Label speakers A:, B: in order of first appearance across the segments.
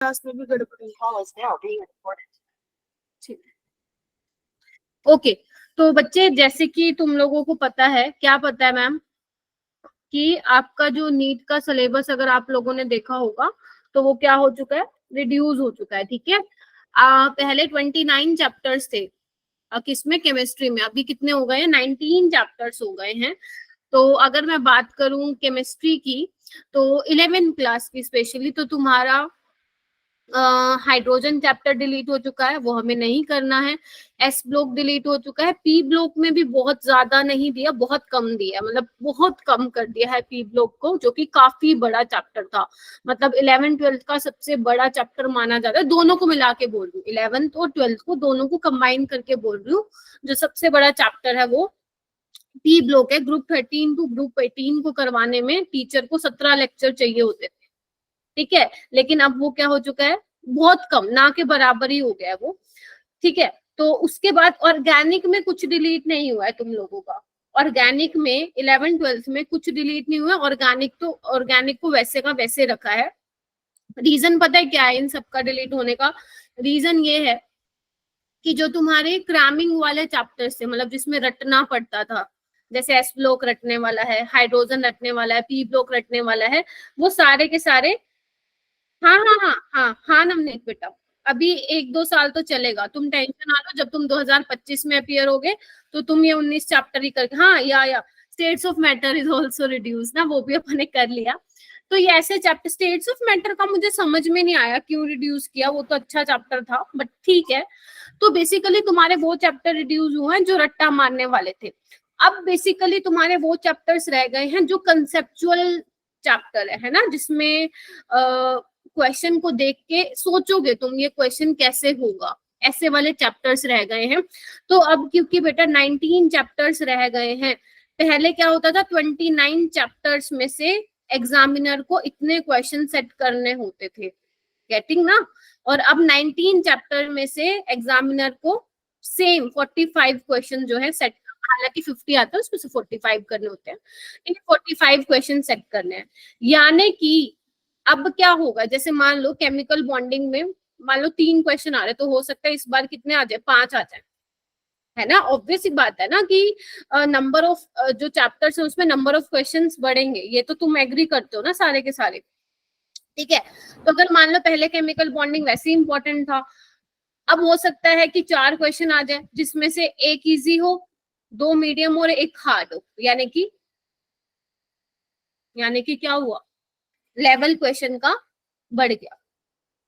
A: Class में भी गड़बड़ी।
B: ओके, तो बच्चे जैसे कि तुम लोगों को पता है, क्या पता है मैम, कि आपका जो नीट का सिलेबस अगर आप लोगों ने देखा होगा तो वो क्या हो चुका है, रिड्यूस हो चुका है। ठीक है, पहले 29 चैप्टर्स थे किसमें, केमिस्ट्री में। अभी कितने हो गए हैं, 19 चैप्टर्स हो गए हैं। तो अगर मैं बात करूं केमिस्ट्री की, तो 11th क्लास की स्पेशली, तो तुम्हारा हाइड्रोजन चैप्टर डिलीट हो चुका है, वो हमें नहीं करना है। एस ब्लॉक डिलीट हो चुका है। पी ब्लॉक में भी बहुत ज्यादा नहीं दिया, बहुत कम दिया, मतलब बहुत कम कर दिया है पी ब्लॉक को, जो कि काफी बड़ा चैप्टर था। मतलब 11th-12th का सबसे बड़ा चैप्टर माना जाता है, दोनों को मिला के बोल रही हूँ, 11th और 12th को दोनों को कंबाइन करके बोल रही हूँ। जो सबसे बड़ा चैप्टर है वो पी ब्लॉक है। ग्रुप 13 टू ग्रुप 18 को करवाने में टीचर को 17 लेक्चर चाहिए होते थे। ठीक है, लेकिन अब वो क्या हो चुका है, बहुत कम, ना के बराबर ही हो गया है वो। ठीक है, तो उसके बाद ऑर्गेनिक में कुछ डिलीट नहीं हुआ है तुम लोगों का। ऑर्गेनिक में 11th-12th में कुछ डिलीट नहीं हुआ। ऑर्गेनिक को वैसे का वैसे रखा है। रीजन पता है क्या है इन सबका डिलीट होने का? रीजन ये है कि जो तुम्हारे क्रैमिंग वाले चैप्टर्स थे, मतलब जिसमें रटना पड़ता था, जैसे एस ब्लॉक रटने वाला है, हाइड्रोजन रटने वाला है, पी ब्लॉक रटने वाला है, वो सारे के सारे, हाँ हाँ हाँ हाँ हाँ नवनीत बेटा, अभी 1-2 साल तो चलेगा, तुम टेंशन ना लो। जब तुम 2025 में अपियर होगे तो तुम ये 19 चैप्टर ही करके, हाँ या states of matter is also reduce ना, वो भी अपन ने कर लिया। तो ये ऐसे चैप्टर, स्टेट्स ऑफ मैटर का मुझे समझ में नहीं आया क्यों रिड्यूस किया, वो तो अच्छा चैप्टर था, बट ठीक है। तो बेसिकली तुम्हारे वो चैप्टर रिड्यूस हुए हैं जो रट्टा मारने वाले थे। अब बेसिकली तुम्हारे वो चैप्टर्स रह गए हैं जो कंसेप्चुअल चैप्टर है ना, जिसमें क्वेश्चन को देख के सोचोगे तुम ये क्वेश्चन कैसे होगा, ऐसे वाले चैप्टर्स रह गए हैं। तो अब क्योंकि बेटा 19 चैप्टर्स रह गए हैं, पहले क्या होता था 29 चैप्टर्स में से एग्जामिनर को इतने क्वेश्चन सेट करने होते थे, गेटिंग ना। और अब 19 चैप्टर में से एग्जामिनर को सेम 45 क्वेश्चन जो है सेट, हालांकि 50 आता है उसमें से 45 करने होते हैं, इन 45 क्वेश्चन सेट करने हैं। यानी कि अब क्या होगा, जैसे मान लो केमिकल बॉन्डिंग में मान लो 3 क्वेश्चन आ रहे, तो हो सकता है इस बार कितने आ जाए, 5 आ जाए, है ना। ऑब्वियस ही बात है ना कि नंबर ऑफ जो चैप्टर्स है उसमें नंबर ऑफ क्वेश्चंस बढ़ेंगे, ये तो तुम एग्री करते हो ना सारे के सारे। ठीक है, तो अगर मान लो पहले केमिकल बॉन्डिंग वैसे ही इंपॉर्टेंट था, अब हो सकता है कि 4 क्वेश्चन आ जाए जिसमें से एक इजी हो, 2 मीडियम और एक हार्ड हो, यानी कि क्या हुआ, लेवल क्वेश्चन का बढ़ गया,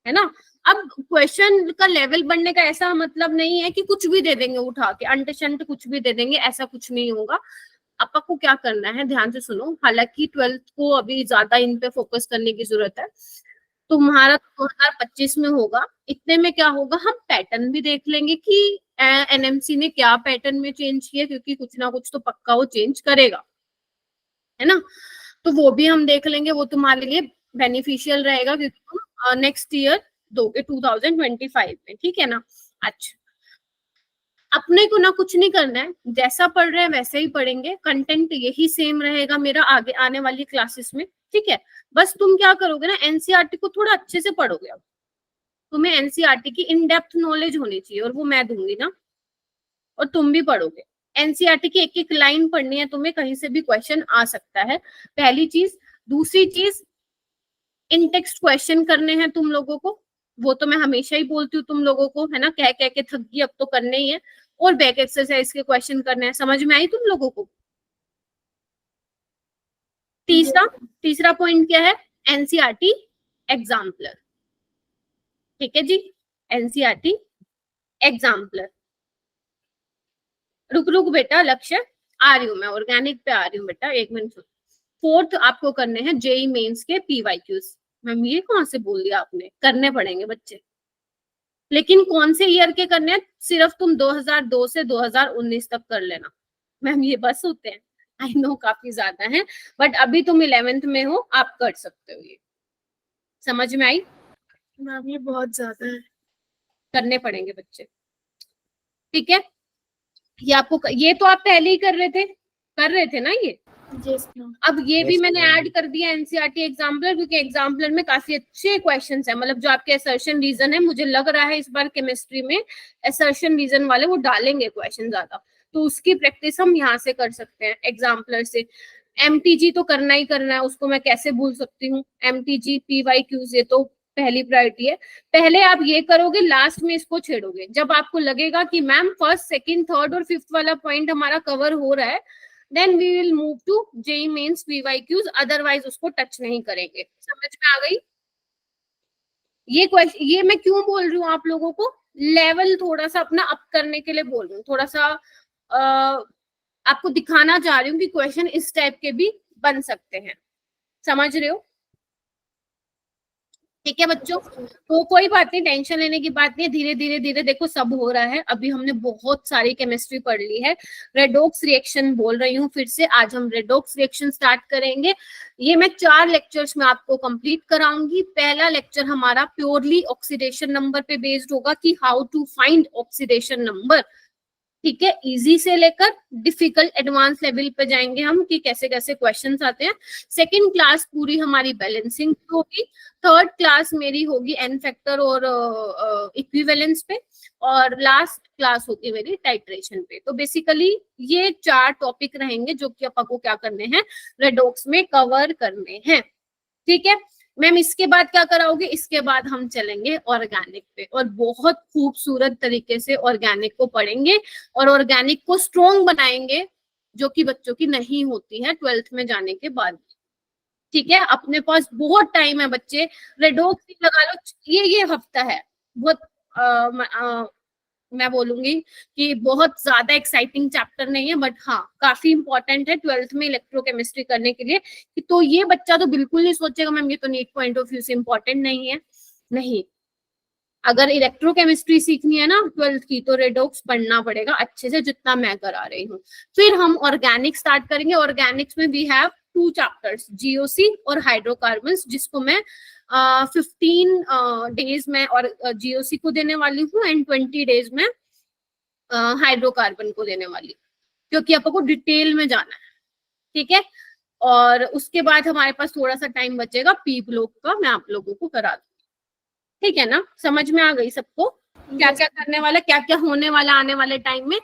B: है ना। अब क्वेश्चन का लेवल बढ़ने का ऐसा मतलब नहीं है कि कुछ भी दे देंगे उठा के, अंटशंट कुछ भी दे देंगे, ऐसा कुछ नहीं होगा। आपको क्या करना है, ध्यान से सुनो, हालांकि 12th को अभी ज्यादा इन पे फोकस करने की जरूरत है। तुम्हारा 2025 में होगा, इतने में क्या होगा, हम पैटर्न भी देख लेंगे कि एनएमसी ने क्या पैटर्न में चेंज किया, क्योंकि कुछ ना कुछ तो पक्का वो चेंज करेगा, है ना। तो वो भी हम देख लेंगे, वो तुम्हारे लिए बेनिफिशियल रहेगा, क्योंकि तुम नेक्स्ट ईयर दोगे 2025 में, ठीक है ना। अच्छा, अपने को ना कुछ नहीं करना है, जैसा पढ़ रहे हैं वैसे ही पढ़ेंगे, कंटेंट यही सेम रहेगा मेरा आगे आने वाली क्लासेस में, ठीक है। बस तुम क्या करोगे ना, एनसीईआरटी को थोड़ा अच्छे से पढ़ोगे। अब तुम्हें एनसीईआरटी की इन डेप्थ नॉलेज होनी चाहिए, और वो मैं दूंगी ना, और तुम भी पढ़ोगे। एनसीईआरटी की एक एक लाइन पढ़नी है तुम्हें, कहीं से भी क्वेश्चन आ सकता है, पहली चीज। दूसरी चीज, इन टेक्स्ट क्वेश्चन करने हैं तुम लोगों को, वो तो मैं हमेशा ही बोलती हूँ तुम लोगों को, है ना, कह कह के थक गई, अब तो करने ही है। और बैक एक्सरसाइज के क्वेश्चन करने हैं, समझ में आई तुम लोगों को? तीसरा पॉइंट क्या है, एनसीईआरटी एग्जाम्पलर, ठीक है जी, एनसीईआरटी एग्जाम्पलर। रुक रुक बेटा, लक्ष्य आ रही हूँ मैं, ऑर्गेनिक पे आ रही हूँ बेटा, 1 मिनट। फोर्थ आपको करने हैं जेई मेंस के पीवाईक्यूज। मैम ये कौन से बोल दिया आपने, करने पड़ेंगे बच्चे, लेकिन कौन से ईयर के करने हैं, सिर्फ तुम 2002 से 2019 तक कर लेना। मैम ये बस होते हैं, आई नो काफी ज्यादा है, बट अभी तुम 11th में हो, आप कर सकते हो ये, समझ में आई?
A: मैम ये बहुत ज्यादा है,
B: करने पड़ेंगे बच्चे, ठीक है। ये आपको, ये तो आप पहले ही कर रहे थे ना ये,
A: यस मैम।
B: अब ये भी
C: Yes,
B: मैंने
C: ma'am.
B: ऐड कर दिया एनसीईआरटी एग्जाम्पलर, क्योंकि एग्जाम्पलर में काफी अच्छे क्वेश्चंस है, मतलब जो आपके असर्शन रीजन है, मुझे लग रहा है इस बार केमिस्ट्री में असर्शन रीजन वाले वो डालेंगे क्वेश्चन ज्यादा, तो उसकी प्रैक्टिस हम यहाँ से कर सकते हैं एग्जाम्पलर से। एमटीजी तो करना ही करना है, उसको मैं कैसे भूल सकती हूँ। एमटीजी पीवाईक्यूज ये तो पहली प्रायोरिटी है। पहले आप ये करोगे, लास्ट में इसको छेड़ोगे। जब आपको लगेगा कि मैम फर्स्ट सेकंड थर्ड और फिफ्थ वाला पॉइंट हमारा कवर हो रहा है, then we will move to JEE Mains PYQs, otherwise उसको टच नहीं करेंगे। समझ में आ गई ये क्वेश्चन? ये मैं क्यों बोल रही हूँ आप लोगों को, लेवल थोड़ा सा अपना अप करने के लिए बोल रही हूँ, थोड़ा सा आपको दिखाना चाह रही हूँ कि क्वेश्चन इस टाइप के भी बन सकते हैं। समझ रहे हो? ठीक है बच्चों, तो कोई बात नहीं, टेंशन लेने की बात नहीं है। धीरे धीरे धीरे देखो सब हो रहा है। अभी हमने बहुत सारी केमिस्ट्री पढ़ ली है। रेडॉक्स रिएक्शन बोल रही हूँ फिर से, आज हम रेडॉक्स रिएक्शन स्टार्ट करेंगे। ये मैं 4 लेक्चर्स में आपको कंप्लीट कराऊंगी। पहला लेक्चर हमारा प्योरली ऑक्सीडेशन नंबर पे बेस्ड होगा कि how to find oxidation number. ठीक है, इजी से लेकर डिफिकल्ट एडवांस लेवल पे जाएंगे हम कि कैसे कैसे क्वेश्चंस आते हैं। सेकंड क्लास पूरी हमारी बैलेंसिंग होगी। थर्ड क्लास मेरी होगी एन फैक्टर और इक्विवेलेंस पे, और लास्ट क्लास होगी मेरी टाइट्रेशन पे। तो बेसिकली ये 4 टॉपिक रहेंगे जो कि आपको क्या करने हैं, रेडॉक्स में कवर करने हैं। ठीक है मैम, इसके बाद क्या कराओगे? इसके बाद हम चलेंगे ऑर्गेनिक पे, और बहुत खूबसूरत तरीके से ऑर्गेनिक को पढ़ेंगे और ऑर्गेनिक को स्ट्रॉन्ग बनाएंगे, जो कि बच्चों की नहीं होती है 12th में जाने के बाद। ठीक है, अपने पास बहुत टाइम है बच्चे, रेडॉक्स लगा लो, ये हफ्ता है बहुत मैं बोलूंगी कि बहुत ज्यादा एक्साइटिंग चैप्टर नहीं है, बट हाँ काफी इंपॉर्टेंट है 12th में इलेक्ट्रोकेमिस्ट्री करने के लिए। तो ये बच्चा तो बिल्कुल नहीं सोचेगा मैम ये तो नीट पॉइंट ऑफ व्यू से इंपॉर्टेंट नहीं है। नहीं, अगर इलेक्ट्रोकेमिस्ट्री सीखनी है ना 12th की, तो रेडॉक्स पढ़ना पड़ेगा अच्छे से, जितना मैं करा रही हूँ। फिर हम ऑर्गेनिक स्टार्ट करेंगे। ऑर्गेनिक्स में वी हैव 2 चैप्टर्स, जीओसी और हाइड्रोकार्बन्स, जिसको मैं 15 डेज में और जीओसी को देने वाली हूँ एंड 20 डेज में हाइड्रोकार्बन को देने वाली, क्योंकि आपको डिटेल में जाना है। ठीक है, और उसके बाद हमारे पास थोड़ा सा टाइम बचेगा पी ब्लॉक का, मैं आप लोगों को करा दूँ। ठीक है ना, समझ में आ गई सबको क्या क्या करने वाला, क्या क्या होने वाला आने वाले टाइम में?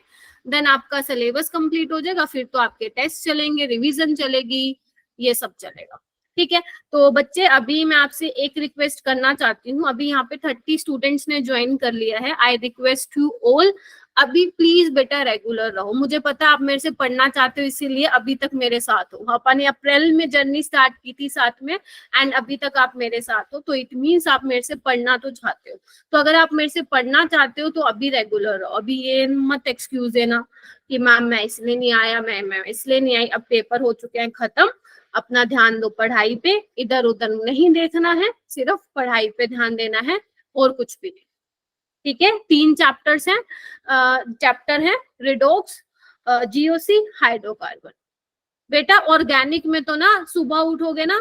B: देन आपका सिलेबस कंप्लीट हो जाएगा, फिर तो आपके टेस्ट चलेंगे, रिवीजन चलेगी, ये सब चलेगा। ठीक है, तो बच्चे अभी मैं आपसे एक रिक्वेस्ट करना चाहती हूँ। अभी यहाँ पे 30 स्टूडेंट्स ने ज्वाइन कर लिया है। आई रिक्वेस्ट यू ऑल, अभी प्लीज बेटा रेगुलर रहो। मुझे पता है आप मेरे से पढ़ना चाहते हो, इसीलिए अभी तक मेरे साथ हो। अपन ने अप्रैल में जर्नी स्टार्ट की थी साथ में, एंड अभी तक आप मेरे साथ हो, तो इट मीन्स आप मेरे से पढ़ना तो चाहते हो। तो अगर आप मेरे से पढ़ना चाहते हो तो अभी रेगुलर रहो। अभी ये मत एक्सक्यूज देना कि मैम मैं इसलिए नहीं आया, मैं इसलिए नहीं आई। अब पेपर हो चुके हैं खत्म, अपना ध्यान दो पढ़ाई पे, इधर उधर नहीं देखना है, सिर्फ पढ़ाई पे ध्यान देना है और कुछ भी नहीं। ठीक है, 3 चैप्टर्स हैं, चैप्टर है रेडॉक्स, जीओसी, हाइड्रोकार्बन। बेटा ऑर्गेनिक में तो ना सुबह उठोगे ना,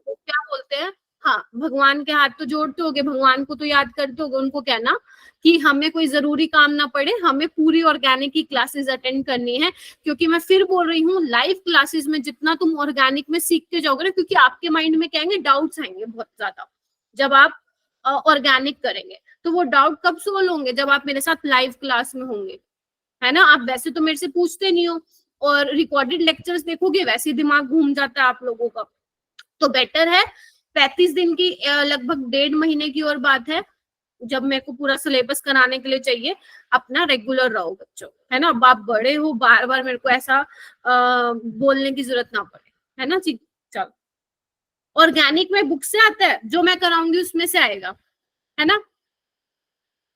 B: तो क्या बोलते हैं, हाँ भगवान के हाथ तो जोड़ते होगे, भगवान को तो याद करते होगे, उनको कहना कि हमें कोई जरूरी काम ना पड़े, हमें पूरी ऑर्गेनिक की क्लासेस अटेंड करनी है। क्योंकि मैं फिर बोल रही हूँ, लाइव क्लासेस में जितना तुम ऑर्गेनिक में सीखते जाओगे ना, क्योंकि आपके माइंड में क्या आएंगे, डाउट्स आएंगे बहुत ज्यादा जब आप ऑर्गेनिक करेंगे। तो वो डाउट कब सोल्व होंगे? जब आप मेरे साथ लाइव क्लास में होंगे, है ना। आप वैसे तो मेरे से पूछते नहीं हो, और रिकॉर्डेड लेक्चर्स देखोगे वैसे दिमाग घूम जाता है आप लोगों का। तो बेटर है 35 दिन की, लगभग 1.5 महीने की और बात है, जब मेरे को पूरा सिलेबस कराने के लिए चाहिए। अपना रेगुलर रहो बच्चों, है ना। अब आप बड़े हो, बार बार मेरे को ऐसा बोलने की जरूरत ना पड़े, है ना जी। चलो, ऑर्गेनिक में बुक से आता है, जो मैं कराऊंगी उसमें से आएगा, है ना।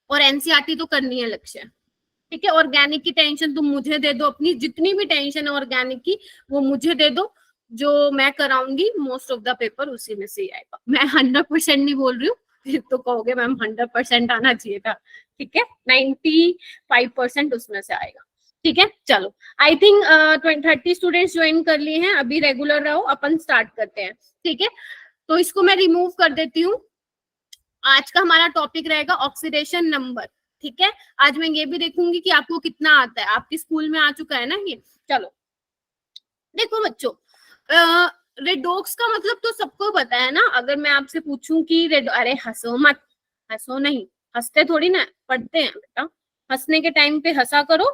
B: और एनसीईआरटी तो करनी है लक्ष्य। ठीक है, ऑर्गेनिक की टेंशन तुम मुझे दे दो, अपनी जितनी भी टेंशन है ऑर्गेनिक की वो मुझे दे दो, जो मैं कराऊंगी मोस्ट ऑफ द पेपर उसी में से ही आएगा। मैं 100% नहीं बोल रही हूँ, फिर तो कहोगे मैम 100% आना चाहिए था। ठीक है, 95% उसमें से आएगा। ठीक है, चलो आई थिंक 30 स्टूडेंट्स ज्वाइन कर लिए हैं। अभी रेगुलर रहो, अपन स्टार्ट करते हैं। ठीक है, तो इसको मैं रिमूव कर देती हूँ। आज का हमारा टॉपिक रहेगा ऑक्सीडेशन नंबर। ठीक है, आज मैं ये भी देखूंगी कि आपको कितना आता है। आपके स्कूल में आ चुका है ना ये। चलो देखो बच्चों, रेडॉक्स का मतलब तो सबको पता है ना। अगर मैं आपसे पूछूं कि अरे हंसो मत, हंसो नहीं, हंसते थोड़ी ना, पढ़ते हैं बेटा। हंसने के टाइम पे हंसा करो,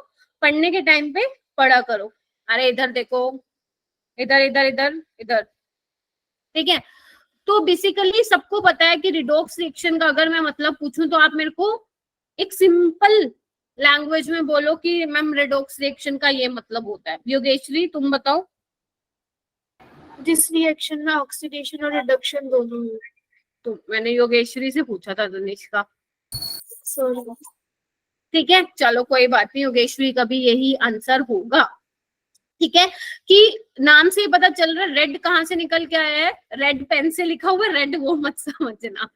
B: पढ़ने के टाइम पे पढ़ा करो। अरे इधर देखो, इधर इधर इधर इधर, ठीक है। तो बेसिकली सबको पता है कि रिडॉक्स रिएक्शन का अगर मैं मतलब पूछूं तो आप मेरे को एक सिंपल लैंग्वेज में बोलो कि मैम रेडॉक्स रिएक्शन का ये मतलब होता है। योगेश्वरी तुम बताओ।
A: जिस रिएक्शन में ऑक्सीडेशन और रिडक्शन दोनों हो।
B: तो मैंने योगेश्वरी से पूछा था तनिष्का,
A: सॉरी।
B: ठीक है चलो कोई बात नहीं, योगेश्वरी का भी यही आंसर होगा, ठीक है। कि नाम से ही पता चल रहा है रेड कहाँ से निकल के आया है, रेड पेन से लिखा हुआ रेड वो मत समझना,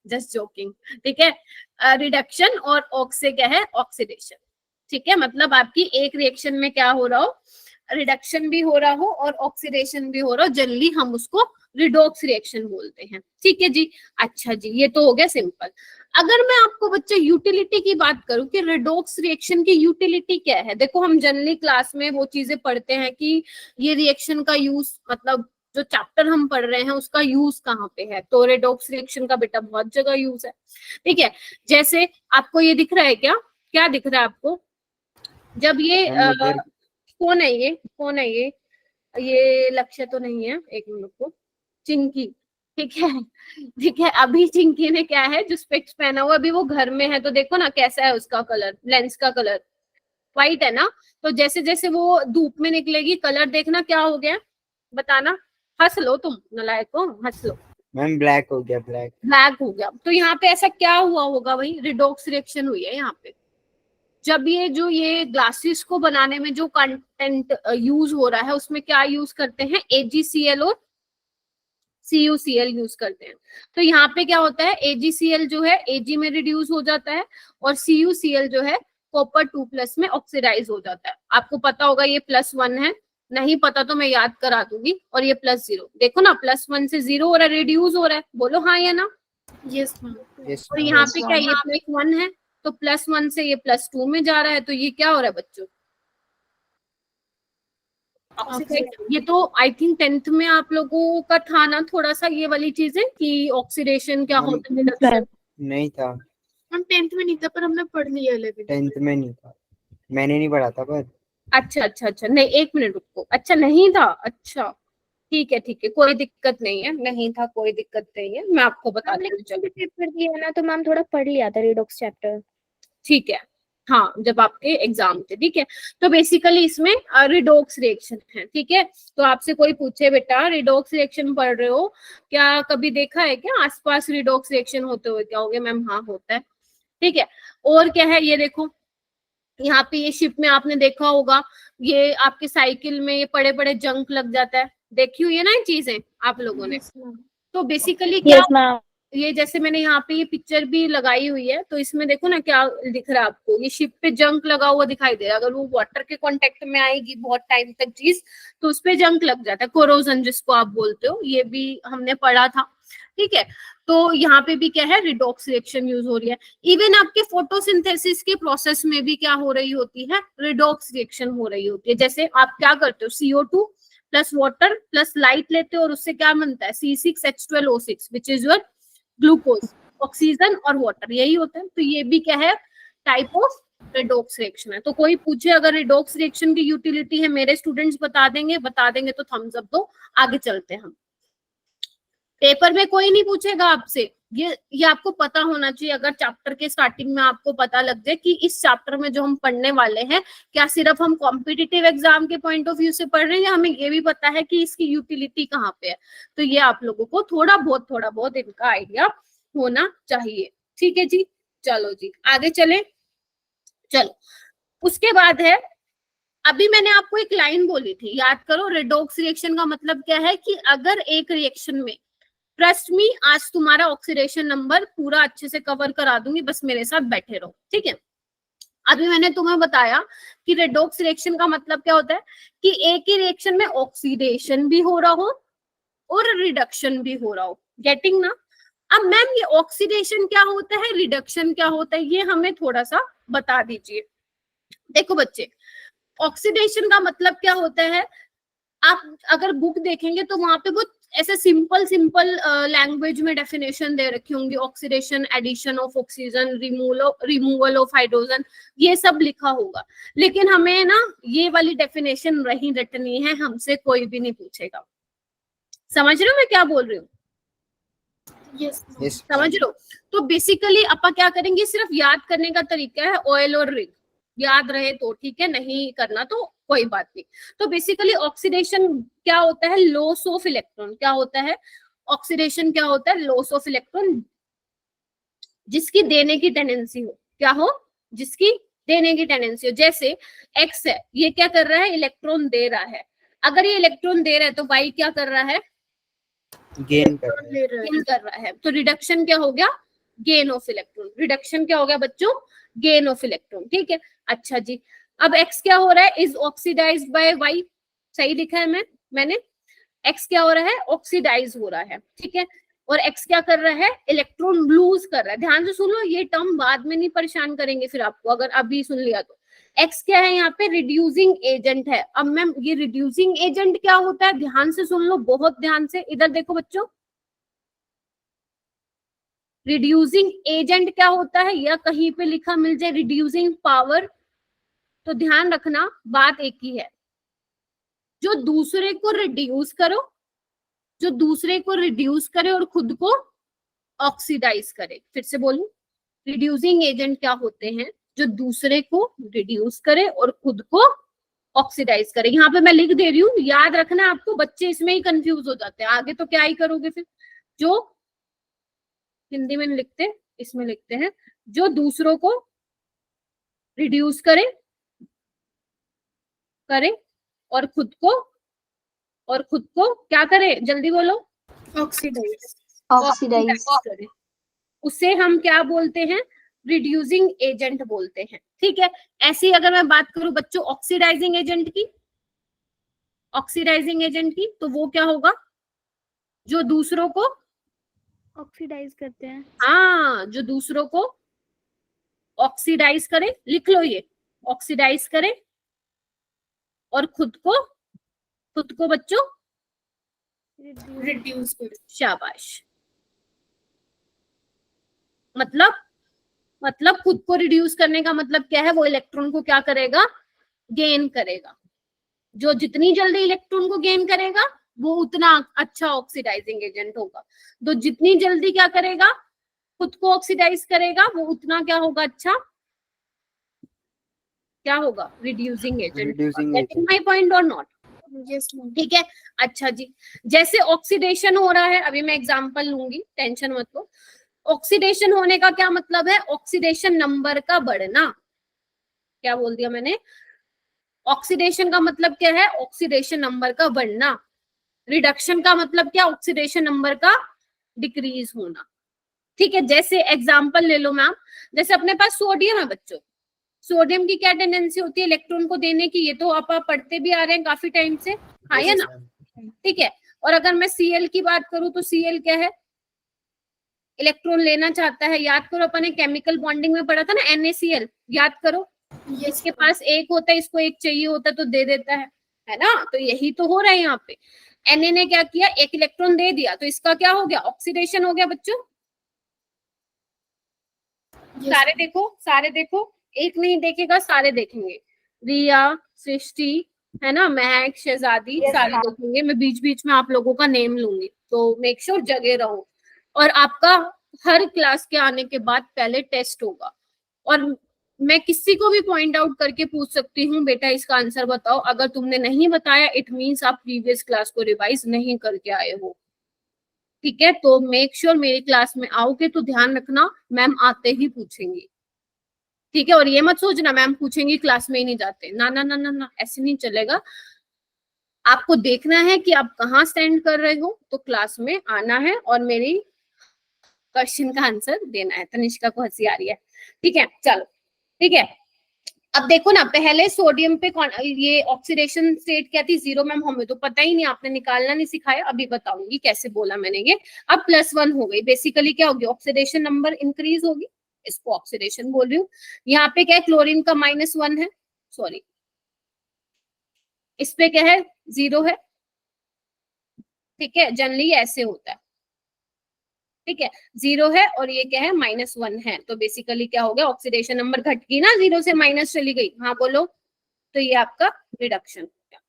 B: जस्ट जोकिंग, ठीक है। रिडक्शन और ऑक्से क्या है, ऑक्सीडेशन, ठीक है। मतलब आपकी एक रिएक्शन में क्या हो रहा हो, रिडक्शन भी हो रहा हो और ऑक्सीडेशन भी हो रहा हो, जनरली हम उसको रिडॉक्स रिएक्शन बोलते हैं, ठीक है जी। अच्छा जी, ये तो हो गया सिंपल। अगर मैं आपको बच्चे यूटिलिटी की बात करूं कि रिडॉक्स रिएक्शन की यूटिलिटी क्या है, देखो हम जनरली क्लास में वो चीजें पढ़ते हैं कि ये रिएक्शन का यूज, मतलब जो चैप्टर हम पढ़ रहे हैं उसका यूज कहाँ पे है, तो रेडॉक्स रिएक्शन का बेटा बहुत जगह यूज है, ठीक है। जैसे आपको ये दिख रहा है क्या, क्या दिख रहा है आपको, जब ये कौन है, ये कौन है, ये लक्ष्य तो नहीं है, एक मिनट को, चिंकी, ठीक है, ठीक है। अभी चिंकी ने क्या है, जो स्पेक्स पहना हुआ, अभी वो घर में है, तो देखो ना कैसा है उसका कलर, लेंस का कलर व्हाइट है ना। तो जैसे जैसे वो धूप में निकलेगी कलर देखना क्या हो गया, बताना, हंस लो तुम नलायको, हंस लो।
C: मैम ब्लैक हो गया, ब्लैक
B: ब्लैक हो गया। तो यहाँ पे ऐसा क्या हुआ होगा भाई, रिडॉक्स रिएक्शन हुई है यहाँ पे। जब ये जो ये ग्लासेस को बनाने में जो कंटेंट यूज हो रहा है उसमें क्या यूज करते हैं, AgCl और CuCl यूज करते हैं। तो यहाँ पे क्या होता है, AgCl जो है Ag में रिड्यूस हो जाता है और CuCl जो है कॉपर 2+ में ऑक्सीडाइज हो जाता है। आपको पता होगा ये +1 है, नहीं पता तो मैं याद करा दूंगी, और ये +0, देखो ना +1 से 0 हो रहा है, रिड्यूस हो रहा है, बोलो हाँ या ना।
A: Yes ma'am.
B: और यहाँ पे क्या, ये +1 है, तो +1 से ये +2 में जा रहा है, तो ये क्या हो रहा है बच्चों, ऑक्सीडाइज। ये तो आई थिंक 10th में आप लोगों का था ना थोड़ा सा ये वाली चीजें कि ऑक्सीडेशन क्या होता है, रिडक्शन।
C: नहीं था,
A: हम 10th में नहीं था पर हमने पढ़ लिया 11th
C: 10th में नहीं था, मैंने नहीं पढ़ा था पर।
B: अच्छा अच्छा अच्छा, नहीं एक मिनट रुको, अच्छा नहीं था, अच्छा ठीक है कोई दिक्कत नहीं है, नहीं था कोई दिक्कत नहीं है, मैं आपको बताती हूँ चलो।
D: पेपर दिया ना तो मैम थोड़ा पढ़ लिया था रिडॉक्स चैप्टर।
B: ठीक है, हाँ जब आपके एग्जाम थे, ठीक है। तो बेसिकली इसमें रिडॉक्स रिएक्शन है, ठीक है। तो आपसे कोई पूछे बेटा रिडॉक्स रिएक्शन पढ़ रहे हो क्या, कभी देखा है क्या आसपास रिडॉक्स रिएक्शन होते हुए, क्या हो गया मैम, हाँ होता है, ठीक है। और क्या है ये देखो, यहाँ पे ये शिप में आपने देखा होगा, ये आपके साइकिल में ये बड़े बड़े जंक लग जाता है, देखी हुई है ना ये चीजें आप लोगों ने। तो बेसिकली क्या, ये जैसे मैंने यहाँ पे ये पिक्चर भी लगाई हुई है, तो इसमें देखो ना क्या दिख रहा है आपको, ये शिप पे जंक लगा हुआ दिखाई दे रहा है। अगर वो वाटर के कांटेक्ट में आएगी बहुत टाइम तक चीज, तो उस पे जंक लग जाता है, कोरोजन जिसको आप बोलते हो, ये भी हमने पढ़ा था, ठीक है। तो यहाँ पे भी क्या है, रिडॉक्स रिएक्शन यूज हो रही है। इवन आपके फोटोसिंथेसिस के प्रोसेस में भी क्या हो रही होती है, रिडॉक्स रिएक्शन हो रही होती है। जैसे आप क्या करते हो, CO2 plus water plus light लेते हो और उससे क्या बनता है, C6H12O6 which is your glucose, oxygen और वाटर, यही होता है। तो ये भी क्या है, टाइप ऑफ रिडॉक्स रिएक्शन है। तो कोई पूछे अगर रिडॉक्स रिएक्शन की यूटिलिटी है, मेरे स्टूडेंट्स बता देंगे तो थम्स अप दो, आगे चलते हैं हम। पेपर में कोई नहीं पूछेगा आपसे, ये आपको पता होना चाहिए। अगर चैप्टर के स्टार्टिंग में आपको पता लग जाए कि इस चैप्टर में जो हम पढ़ने वाले हैं, क्या सिर्फ हम कॉम्पिटिटिव एग्जाम के पॉइंट ऑफ व्यू से पढ़ रहे हैं या हमें ये भी पता है कि इसकी यूटिलिटी कहाँ पे है, तो ये आप लोगों को थोड़ा बहुत इनका आइडिया होना चाहिए, ठीक है जी। चलो जी आगे चले, चलो उसके बाद है, अभी मैंने आपको एक लाइन बोली थी, याद करो, रिडॉक्स रिएक्शन का मतलब क्या है कि अगर एक रिएक्शन में, ट्रस्ट मी आज तुम्हारा ऑक्सीडेशन नंबर पूरा अच्छे से कवर करा दूंगी, बस मेरे साथ बैठे रहो, ठीक है। अभी मैंने तुम्हें बताया कि रेडॉक्स रिएक्शन का मतलब क्या होता है कि एक ही रिएक्शन में ऑक्सीडेशन भी हो रहा हो और रिडक्शन भी हो रहा हो, गेटिंग ना। अब मैम ये ऑक्सीडेशन क्या होता है, रिडक्शन क्या होता है, ये हमें थोड़ा सा बता दीजिए। देखो बच्चे, ऑक्सीडेशन का मतलब क्या होता है, आप अगर बुक देखेंगे तो वहां पे बहुत ऐसे सिंपल सिंपल लैंग्वेज में डेफिनेशन दे रखी होंगी, oxidation, addition of oxygen, removal of hydrogen, ये सब लिखा होगा। लेकिन हमें ना ये वाली डेफिनेशन नहीं रटनी है, हमसे कोई भी नहीं पूछेगा। समझ रहे हो मैं क्या बोल रही हूँ?
A: Yes ma'am.
C: Yes,
B: समझ लो। तो बेसिकली अपा क्या करेंगे, सिर्फ याद करने का तरीका है ऑयल और रिंग, याद रहे तो ठीक है, नहीं करना तो कोई बात नहीं। तो बेसिकली ऑक्सीडेशन क्या होता है, लॉस ऑफ इलेक्ट्रॉन। क्या होता है ऑक्सीडेशन, क्या होता है लॉस ऑफ इलेक्ट्रॉन, जिसकी देने की टेंडेंसी हो। क्या हो, जिसकी देने की टेंडेंसी हो। जैसे एक्स है, ये क्या कर रहा है, इलेक्ट्रॉन दे रहा है। अगर ये इलेक्ट्रॉन दे रहा है तो वाई क्या कर रहा है,
C: गेन कर रहे हैं।
A: ले रहा है।
B: गेन कर रहा है। तो रिडक्शन क्या हो गया, गेन ऑफ इलेक्ट्रॉन। रिडक्शन क्या हो गया बच्चों, गेन ऑफ इलेक्ट्रॉन। ठीक है, अच्छा जी। अब एक्स क्या हो रहा है, इज ऑक्सीडाइज्ड बाय वाई, सही लिखा है मैंने। एक्स क्या हो रहा है, ऑक्सीडाइज हो रहा है, ठीक है। और एक्स क्या कर रहा है, इलेक्ट्रॉन लूज कर रहा है। ध्यान से सुन लो, ये टर्म बाद में नहीं परेशान करेंगे फिर आपको, अगर अभी सुन लिया तो। एक्स क्या है यहाँ पे, रिड्यूसिंग एजेंट है। अब मैम ये रिड्यूसिंग एजेंट क्या होता है, ध्यान से सुन लो, बहुत ध्यान से, इधर देखो बच्चों। रिड्यूसिंग एजेंट क्या होता है, या कहीं पे लिखा मिल जाए रिड्यूसिंग पावर, तो ध्यान रखना बात एक ही है। जो दूसरे को रिड्यूस करो, जो दूसरे को रिड्यूस करे और खुद को ऑक्सीडाइज करे। फिर से बोलूं, रिड्यूसिंग एजेंट क्या होते हैं, जो दूसरे को रिड्यूस करे और खुद को ऑक्सीडाइज करे। यहाँ पे मैं लिख दे रही हूँ, याद रखना आपको, बच्चे इसमें ही कंफ्यूज हो जाते हैं, आगे तो क्या ही करोगे फिर। जो हिंदी में लिखते, इसमें लिखते हैं, जो दूसरों को रिड्यूस करे और खुद को क्या करे, जल्दी बोलो,
A: ऑक्सीडाइज।
B: ऑक्सीडाइज करे, उसे हम क्या बोलते हैं, रिड्यूसिंग एजेंट बोलते हैं। ठीक है, ऐसी अगर मैं बात करूं बच्चों ऑक्सीडाइजिंग एजेंट की, तो वो क्या होगा, जो दूसरों को
D: ऑक्सीडाइज करते हैं।
B: हाँ, जो दूसरों को ऑक्सीडाइज करे, लिख लो ये, ऑक्सीडाइज करे और खुद को बच्चों
A: रिड्यूस कर।
B: शाबाश। मतलब खुद को रिड्यूस करने का मतलब क्या है, वो इलेक्ट्रॉन को क्या करेगा, गेन करेगा। जो जितनी जल्दी इलेक्ट्रॉन को गेन करेगा वो उतना अच्छा ऑक्सीडाइजिंग एजेंट होगा। तो जितनी जल्दी क्या करेगा, खुद को ऑक्सीडाइज करेगा, वो उतना क्या होगा, अच्छा क्या होगा, reducing agent. Getting my point or not?
A: Yes ma'am.
B: ठीक है, अच्छा जी। जैसे ऑक्सीडेशन हो रहा है, अभी मैं एग्जांपल लूंगी, टेंशन मत लो। ऑक्सीडेशन होने का क्या मतलब है, ऑक्सीडेशन नंबर का बढ़ना। क्या बोल दिया मैंने, ऑक्सीडेशन का मतलब क्या है, ऑक्सीडेशन नंबर का बढ़ना। रिडक्शन का मतलब क्या, ऑक्सीडेशन नंबर का डिक्रीज होना। ठीक है, जैसे एग्जांपल ले लो मैम, जैसे अपने पास सोडियम है बच्चों, सोडियम की क्या टेंडेंसी होती है इलेक्ट्रॉन को देने की, ये तो आप पढ़ते भी आ रहे हैं काफी टाइम से, हाँ या ना। ठीक है, और अगर मैं Cl की बात करूं तो Cl क्या है, इलेक्ट्रॉन लेना चाहता है। याद करो, अपन ने केमिकल बॉन्डिंग में पढ़ा था ना, NaCl, याद करो। इसके पास एक होता है, इसको एक चाहिए होता है तो दे देता है ना। तो यही तो हो रहा है यहाँ पे। Na ने क्या किया, एक इलेक्ट्रॉन दे दिया, तो इसका क्या हो गया, ऑक्सीडेशन हो गया बच्चों। सारे देखो, एक नहीं देखेगा, सारे देखेंगे। रिया, सृष्टि, है ना, महक, शहजादी, सारे देखेंगे। मैं बीच बीच में आप लोगों का नेम लूंगी, तो मेक श्योर जगे रहो। और आपका हर क्लास के आने के बाद पहले टेस्ट होगा, और मैं किसी को भी पॉइंट आउट करके पूछ सकती हूँ, बेटा इसका आंसर बताओ। अगर तुमने नहीं बताया, इट मीन्स आप प्रीवियस क्लास को रिवाइज नहीं करके आए हो। ठीक है, तो मेक श्योर मेरी क्लास में आओगे तो ध्यान रखना, मैम आते ही पूछेंगी। ठीक है, और ये मत सोचना मैम पूछेंगी क्लास में ही नहीं जाते, ना ना ना ना ना, ऐसे नहीं चलेगा। आपको देखना है कि आप कहाँ स्टैंड कर रहे हो, तो क्लास में आना है और मेरी क्वेश्चन का आंसर देना है। तनिष्का को हंसी आ रही है, ठीक है, चलो ठीक है। अब देखो ना, पहले सोडियम पे ये ऑक्सीडेशन स्टेट क्या थी, 0 मैम, हमें तो पता ही नहीं, आपने निकालना नहीं सिखाया, अभी बताऊंगी कैसे बोला मैंने ये। अब +1 हो गई, बेसिकली क्या होगी, ऑक्सीडेशन नंबर इंक्रीज होगी, इसको ऑक्सीडेशन बोल रही हूँ। यहाँ पे क्या है, क्लोरीन का -1 है, सॉरी, इस पे क्या है, 0 है, ठीक है, जनरली ऐसे होता है, ठीक है। 0 है और ये क्या है, -1 है, तो बेसिकली क्या हो गया, ऑक्सीडेशन नंबर घट गई ना, 0 से माइनस चली गई, हाँ बोलो, तो ये आपका रिडक्शन हो गया।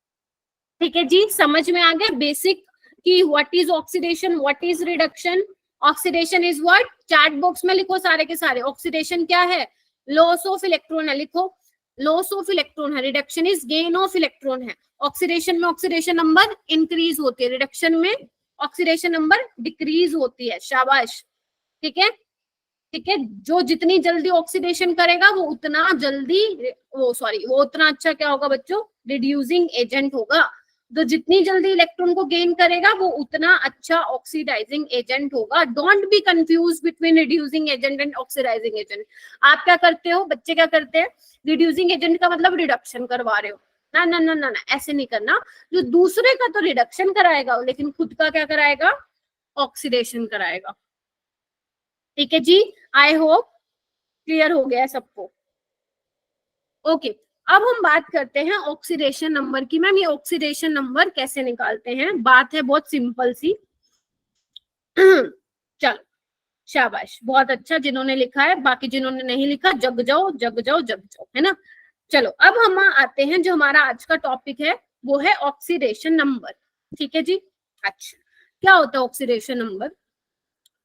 B: ठीक है जी, समझ में आ गया बेसिक कि what is oxidation, what is reduction. Oxidation is what, chat box में लिखो सारे के सारे, ऑक्सीडेशन क्या है, लॉस ऑफ इलेक्ट्रॉन है, लिखो लॉस ऑफ इलेक्ट्रॉन है, reduction is gain of electron है। ऑक्सीडेशन में ऑक्सीडेशन नंबर इंक्रीज होती है, रिडक्शन में ऑक्सीडेशन नंबर डिक्रीज होती है, शाबाश, ठीक है, ठीक है। जो जितनी जल्दी ऑक्सीडेशन करेगा वो उतना जल्दी, वो उतना अच्छा क्या होगा बच्चों, रिड्यूसिंग एजेंट होगा। तो जितनी जल्दी इलेक्ट्रॉन को गेन करेगा वो उतना अच्छा ऑक्सीडाइजिंग एजेंट होगा। Don't be confuse between reducing agent and oxidising agent. आप क्या करते हो, बच्चे क्या करते हैं, रिड्यूसिंग एजेंट का मतलब रिडक्शन करवा रहे हो, ना ना ना ना ना, ऐसे नहीं करना। जो दूसरे का तो रिडक्शन कराएगा लेकिन खुद का क्या कराएगा, ऑक्सीडेशन कराएगा। ठीक है जी, आई होप क्लियर हो गया सबको। ओके, अब हम बात करते हैं ऑक्सीडेशन नंबर की। मैम ये ऑक्सीडेशन नंबर कैसे निकालते हैं, बात है बहुत सिंपल सी। चलो शाबाश, बहुत अच्छा जिन्होंने लिखा है, बाकी जिन्होंने नहीं लिखा जग जाओ जग जाओ जग जाओ, है ना। चलो अब हम आते हैं, जो हमारा आज का टॉपिक है वो है ऑक्सीडेशन नंबर। ठीक है जी, अच्छा क्या होता है ऑक्सीडेशन नंबर,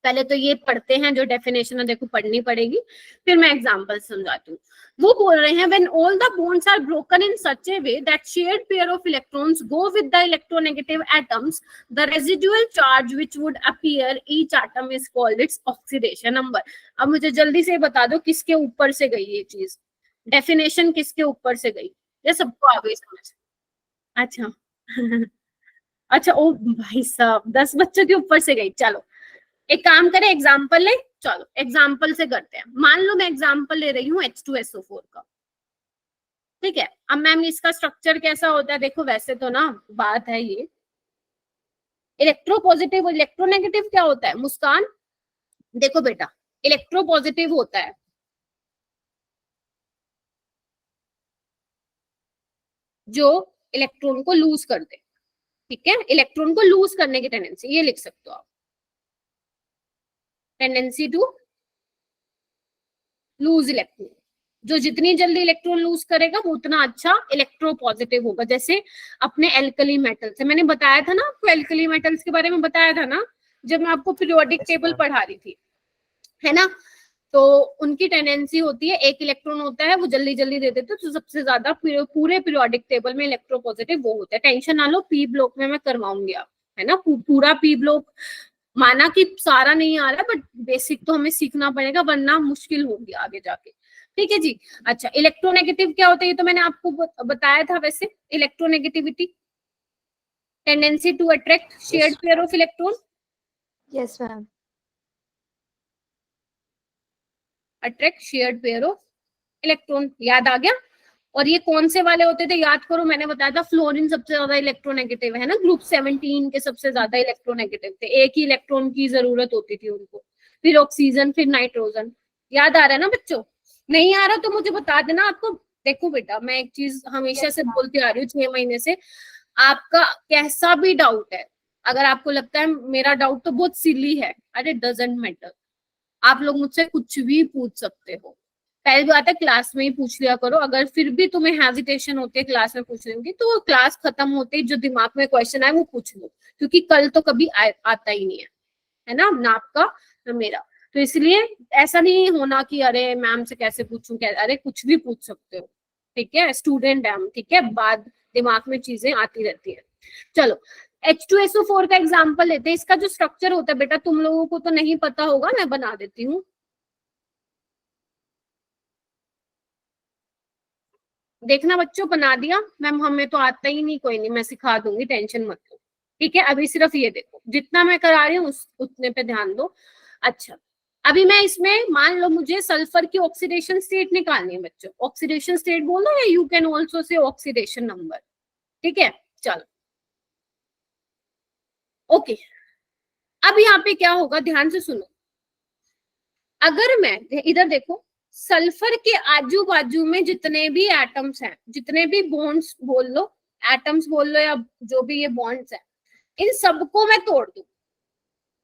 B: पहले तो ये पढ़ते हैं, जो डेफिनेशन है देखो पढ़नी पड़ेगी, फिर मैं एग्जांपल समझाती हूँ। वो बोल रहे हैं when all the bonds are broken in such a way that shared pair of electrons go with the electronegative atoms, the residual charge which would appear each atom is called its oxidation number. अब मुझे जल्दी से बता दो किसके ऊपर से गई ये चीज, डेफिनेशन किसके ऊपर से गई, ये सबको आ गई समझ। अच्छा अच्छा, ओ भाई साहब 10 बच्चों के ऊपर से गई। चलो एक काम करें, एग्जाम्पल ले, चलो एग्जाम्पल से करते हैं। मान लो मैं एग्जाम्पल ले रही हूँ H2SO4 का, ठीक है। अब मैम इसका स्ट्रक्चर कैसा होता है, देखो वैसे तो ना बात है ये, इलेक्ट्रोपॉजिटिव और इलेक्ट्रोनेगेटिव क्या होता है मुस्कान, देखो बेटा इलेक्ट्रोपॉजिटिव होता है जो इलेक्ट्रॉन को लूज कर दे, ठीक है, इलेक्ट्रॉन को लूज करने की टेंडेंसी, ये लिख सकते हो आप, टेंडेंसी टू लूज इलेक्ट्रॉन। जो जितनी जल्दी इलेक्ट्रॉन लूज करेगा वो उतना अच्छा इलेक्ट्रोपॉजिटिव होगा। जैसे अपने एल्कली मेटल्स, मैंने बताया था ना आपको, एल्कली मेटल्स के बारे में बताया था ना जब मैं आपको पीरियोडिक टेबल पढ़ा रही थी, है ना। तो उनकी टेंडेंसी होती है, एक इलेक्ट्रॉन होता है वो जल्दी जल्दी दे देते, तो सबसे ज्यादा पूरे पीरियोडिक टेबल में इलेक्ट्रोपॉजिटिव वो होता है। टेंशन ना लो, पी ब्लॉक में मैं करवाऊंगी आप, है ना, पूरा पी ब्लॉक, माना कि सारा नहीं आ रहा है बट बेसिक तो हमें सीखना पड़ेगा वरना मुश्किल होगी आगे जाके। ठीक है जी, अच्छा इलेक्ट्रोनेगेटिव क्या होता है, ये तो मैंने आपको बताया था। वैसे electronegativity, tendency to attract shared pair of electron,
E: yes ma'am,
B: attract shared pair of electron, याद आ गया। और ये कौन से वाले होते थे याद करो, मैंने बताया था फ्लोरीन सबसे ज्यादा इलेक्ट्रोनेगेटिव है ना, ग्रुप 17 के सबसे ज्यादा इलेक्ट्रोनेगेटिव थे, एक ही इलेक्ट्रॉन की जरूरत होती थी उनको, फिर ऑक्सीजन, फिर नाइट्रोजन। याद आ रहा है ना बच्चों, नहीं आ रहा तो मुझे बता देना आपको। देखो बेटा मैं एक चीज हमेशा से बोलती आ रही हूँ 6 महीने से, आपका कैसा भी डाउट है, अगर आपको लगता है मेरा डाउट तो बहुत सिली है, अरे डजंट मैटर, आप लोग मुझसे कुछ भी पूछ सकते हो। पहली बात है क्लास में ही पूछ लिया करो, अगर फिर भी तुम्हें हेजिटेशन होती है क्लास में पूछने की तो क्लास खत्म होते ही जो दिमाग में क्वेश्चन आए वो पूछ लो, क्योंकि कल तो कभी आता ही नहीं है ना, ना आपका ना मेरा। तो इसलिए ऐसा नहीं होना कि अरे मैम से कैसे पूछूं, अरे कुछ भी पूछ सकते हो, ठीक है, स्टूडेंट है हम, ठीक है, बाद दिमाग में चीजें आती रहती है। चलो H2SO4 का एग्जाम्पल लेते हैं। इसका जो स्ट्रक्चर होता है बेटा तुम लोगों को तो नहीं पता होगा, मैं बना देती हूँ। देखना बच्चों, बना दिया मैम, हमें तो आता ही नहीं, कोई नहीं मैं सिखा दूंगी, टेंशन मत लो, ठीक है। अभी सिर्फ ये देखो, जितना मैं करा रही हूँ उतने पे ध्यान दो। अच्छा अभी मैं इसमें मान लो मुझे सल्फर की ऑक्सीडेशन स्टेट निकालनी है बच्चों, ऑक्सीडेशन स्टेट बोलो या you can also say oxidation number, ठीक है। चलो ओके, अब यहाँ पे क्या होगा ध्यान से सुनो, अगर मैं इधर देखो, सल्फर के आजू बाजू में जितने भी एटम्स हैं, जितने भी बॉन्ड्स बोल लो, एटम्स बोल लो या जो भी ये बॉन्ड्स हैं, इन सबको मैं तोड़ दूं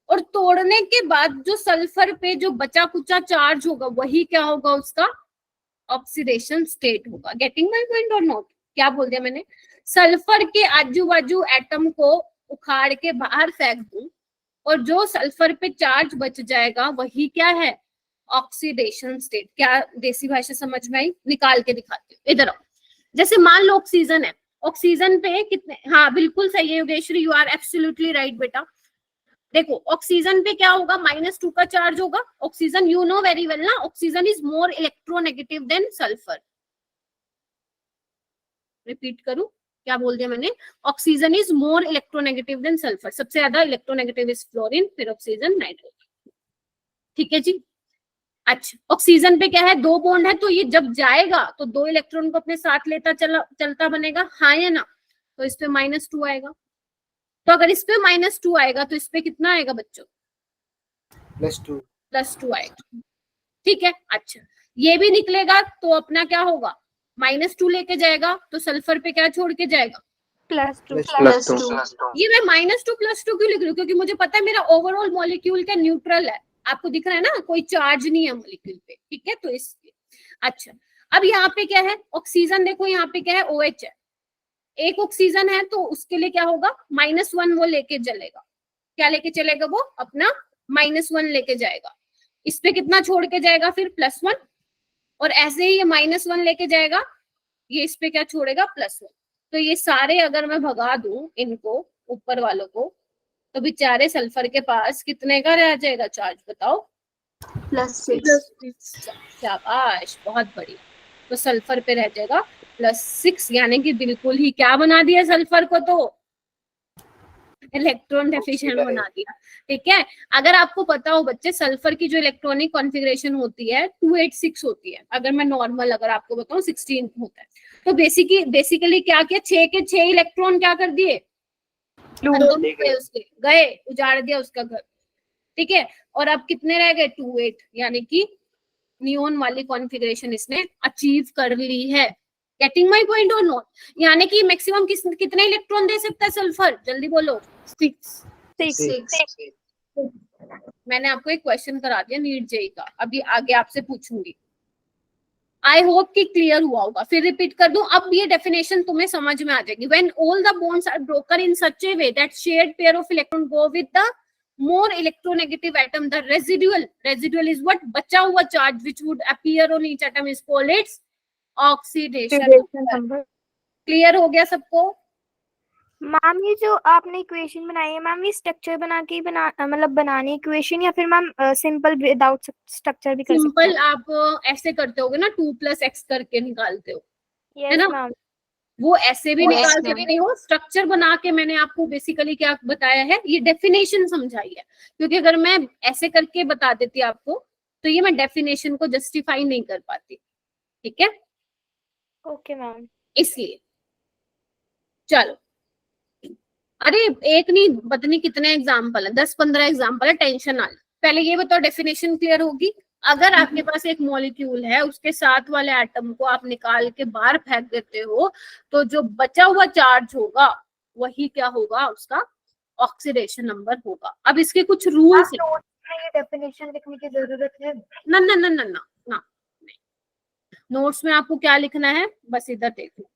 B: और तोड़ने के बाद जो सल्फर पे जो बचा कुचा चार्ज होगा वही क्या होगा, उसका ऑक्सीडेशन स्टेट होगा। Getting my point or not? क्या बोल दिया मैंने? सल्फर के आजू बाजू एटम को उखाड़ के बाहर फेंक दूं और जो सल्फर पे चार्ज बच जाएगा वही क्या है, ऑक्सीडेशन स्टेट। क्या देसी भाषा समझ में आई? निकाल के दिखाती हूँ, इधर आओ। जैसे मान लो ऑक्सीजन है, ऑक्सीजन पे कितने, हाँ बिल्कुल सही है Yogeshwari, you are absolutely right बेटा। देखो ऑक्सीजन पे क्या होगा, -2 का चार्ज होगा। Oxygen you know very well ना, oxygen is more electronegative than sulphur. Repeat करूं, क्या बोल दिया मैंने? Oxygen is more electronegative than sulphur. सबसे ज्यादा इलेक्ट्रोनेगेटिव इज फ्लोरीन, फिर ऑक्सीजन, नाइट्रोजन। ठीक है जी। अच्छा, ऑक्सीजन पे क्या है, 2 बॉन्ड है, तो ये जब जाएगा तो 2 इलेक्ट्रॉन को अपने साथ लेता चलता बनेगा, हाँ या ना? तो इस पे -2 आएगा। तो अगर इस पे -2 आएगा तो इस पे कितना आएगा बच्चों? +2 आएगा। ठीक है। अच्छा, ये भी निकलेगा तो अपना क्या होगा, -2 लेके जाएगा तो सल्फर पे क्या छोड़ के जाएगा,
E: +2
B: ये मैं -2 +2 क्यों लिख रही हूँ? क्योंकि मुझे पता है मेरा ओवरऑल मॉलिक्यूल क्या न्यूट्रल है। आपको दिख रहा है ना, कोई चार्ज नहीं है मॉलिक्यूल पे। ठीक है, तो इसलिए। अच्छा, अब यहाँ पे क्या है, ऑक्सीजन देखो यहाँ पे क्या है, OH है। एक ऑक्सीजन है तो उसके लिए क्या होगा, -1 वो लेके चलेगा। क्या लेके चलेगा वो, अपना -1 लेके जाएगा। इस पे कितना छोड़ के जाएगा फिर, +1। और ऐसे ही ये -1 लेके जाएगा, ये इस पे क्या छोड़ेगा, +1। तो ये सारे अगर मैं भगा दूं इनको, ऊपर वालों को, तो बेचारे सल्फर के पास कितने का रह जाएगा चार्ज, बताओ?
E: +6
B: शाबाश, बहुत बढ़िया। तो सल्फर पे रह जाएगा +6, यानी कि बिल्कुल ही क्या बना दिया सल्फर को, तो इलेक्ट्रॉन डेफिशिएंट बना दिया। ठीक है। अगर आपको पता हो बच्चे, सल्फर की जो इलेक्ट्रॉनिक कॉन्फ़िगरेशन होती है 286 होती है। अगर मैं नॉर्मल अगर आपको बताऊं 16 होता है। तो बेसिकली क्या किया, 6 के 6 इलेक्ट्रॉन क्या कर दिए, उसके गए, उजाड़ दिया उसका घर। ठीक है। और अब कितने रह गए, 28, यानी कि नियोन वाली कॉन्फ़िगरेशन इसने अचीव कर ली है। Getting my point or not? यानी कि मैक्सिमम कितने इलेक्ट्रॉन दे सकता है सल्फर, जल्दी बोलो? 6। मैंने आपको एक क्वेश्चन करा दिया नीट जेई का, अभी आगे आपसे पूछूंगी। आई होप कि क्लियर हुआ होगा। फिर रिपीट कर दूं, अब ये डेफिनेशन तुम्हें समझ में आ जाएगी। When all the bonds are broken in such a way that shared pair of electron go with the more electronegative atom, the residual is what, बचा हुआ charge which would appear on each atom is called its oxidation number। Clear हो गया सबको?
D: Ma'am ये जो आपने equation बनाई है मैम, ये स्ट्रक्चर बना के मतलब बनानी इक्वेशन, या फिर मैम सिंपल विदाउट स्ट्रक्चर भी कर सकते
B: सिंपल आप ऐसे करते होगे ना, 2 + x करके निकालते हो, है ना?
D: मैम।
B: वो ऐसे भी निकाल सकते हो। स्ट्रक्चर बना के मैंने आपको बेसिकली क्या बताया है, ये डेफिनेशन समझाई है। क्योंकि अगर मैं ऐसे करके बता देती आपको तो ये मैं डेफिनेशन को जस्टिफाई नहीं कर पाती। ठीक है,
D: ओके मैम।
B: इसलिए चलो, अरे एक नहीं पता नहीं कितने एग्जाम्पल है, 10-15 एग्जाम्पल है, टेंशन ना। पहले ये बताओ डेफिनेशन क्लियर होगी? अगर आपके पास एक मॉलिक्यूल है, उसके साथ वाले एटम को आप निकाल के बाहर फेंक देते हो, तो जो बचा हुआ चार्ज होगा वही क्या होगा, उसका ऑक्सीडेशन नंबर होगा। अब इसके कुछ रूल्स हैं।
E: ये डेफिनेशन लिखने की जरूरत है?
B: ना ना ना ना ना ना, नोट्स में आपको क्या लिखना है, बस इधर देखो।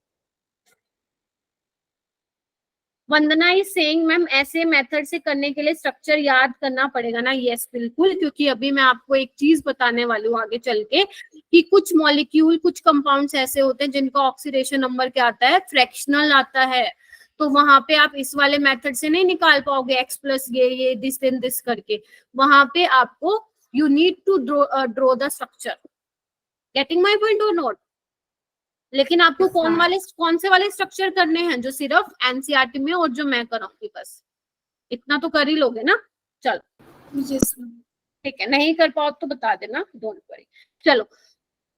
B: वंदना इज सेइंग मैम ऐसे मेथड से करने के लिए स्ट्रक्चर याद करना पड़ेगा ना? यस बिल्कुल, क्योंकि अभी मैं आपको एक चीज बताने वाली हूँ आगे चल के, कि कुछ मॉलिक्यूल, कुछ कंपाउंड्स ऐसे होते हैं जिनका ऑक्सीडेशन नंबर क्या आता है, फ्रैक्शनल आता है। तो वहां पे आप इस वाले मेथड से नहीं निकाल पाओगे x प्लस ये दिस देन दिस करके। वहां पे आपको you need to draw the structure. Getting my point or not? लेकिन आपको कौन से वाले स्ट्रक्चर करने हैं, जो सिर्फ एनसीईआरटी में और जो मैं कराऊंगी, बस इतना तो कर ही लोगे ना? चलो ठीक है, नहीं कर पाओ तो बता देना, डोंट वरी। चलो,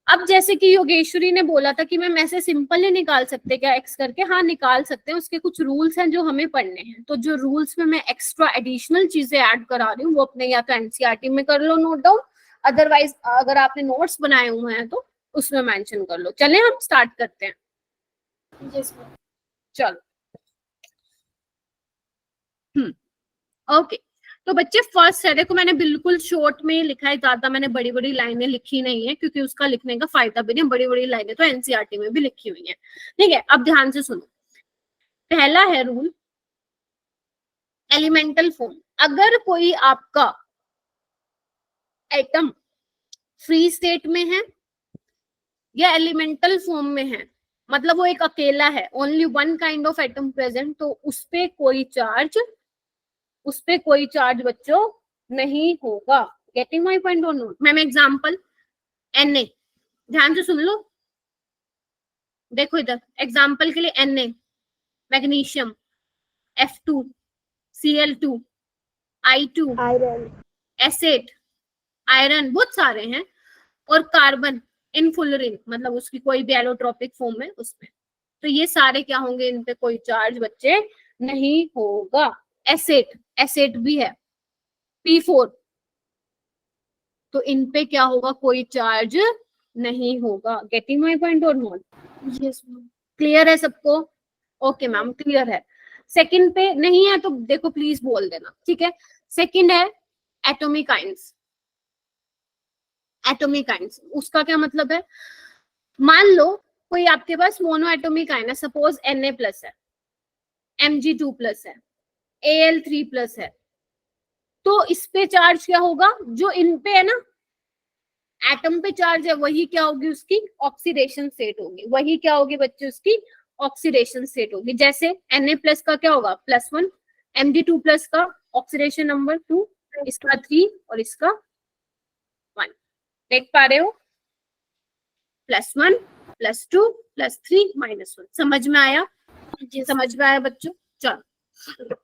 B: अब जैसे कि योगेश्वरी ने बोला था कि मैम ऐसे सिंपल नहीं निकाल सकते क्या एक्स करके? हाँ निकाल सकते हैं, उसके कुछ रूल्स हैं जो हमें पढ़ने हैं। तो जो रूल्स में मैं एक्स्ट्रा एडिशनल चीजें ऐड करा रही हूँ वो अपने या तो एनसीईआरटी में कर लो नोट डाउन, अदरवाइज अगर आपने नोट्स बनाए हुए हैं तो उसमें मेंशन कर लो। चलें हम स्टार्ट करते हैं।
A: Yes, ma'am.
B: चलो, ओके तो बच्चे फर्स्ट है, देखो मैंने बिल्कुल शॉर्ट में लिखा है, ज्यादा मैंने बड़ी बड़ी लाइनें लिखी नहीं है क्योंकि उसका लिखने का फायदा भी नहीं, बड़ी बड़ी लाइनें तो एनसीईआरटी में भी लिखी हुई है। ठीक है, अब ध्यान से सुनो। पहला है रूल एलिमेंटल फॉर्म। अगर कोई आपका एटम फ्री स्टेट में है या एलिमेंटल फॉर्म में है, मतलब वो एक अकेला है, only one kind of atom present, तो उस पे कोई चार्ज बच्चों नहीं होगा। गेटिंग माय पॉइंट और नोट? मैम एग्जांपल Na, ध्यान से सुन लो, देखो इधर एग्जांपल के लिए Na, magnesium, F2, Cl2, I2,
D: iron,
B: acid, iron, बहुत सारे हैं, और कार्बन इन फुलरिन, मतलब उसकी कोई भी एलोट्रोपिक फॉर्म है उसमें, तो ये सारे क्या होंगे, इन पे कोई चार्ज बच्चे नहीं होगा। एसिड भी है P4, तो इन पे क्या होगा, कोई चार्ज नहीं होगा। Getting my point or not?
A: Yes, ma'am.
B: Clear है सबको? ओके मैम क्लियर है। सेकंड पे नहीं है तो देखो प्लीज बोल देना, ठीक है। सेकंड है एटॉमिक आयंस। एटॉमिक आयंस उसका क्या मतलब है, मान लो कोई आपके पास मोनो एटॉमिक आयन है, सपोज Na प्लस है, Mg2 प्लस है, Al3 प्लस है, तो इस पे चार्ज क्या होगा, जो इन पे है ना एटम पे चार्ज है, वही क्या होगी, उसकी ऑक्सीडेशन स्टेट होगी, वही क्या होगी बच्चे, उसकी ऑक्सीडेशन स्टेट होगी। जैसे Na प्लस का क्या होगा +1, Mg2 प्लस का ऑक्सीडेशन नंबर 2, इसका 3 और इसका 1, देख पा रहे हो, +1 +2 +3 -1। समझ में आया? समझ में आया बच्चों? चलो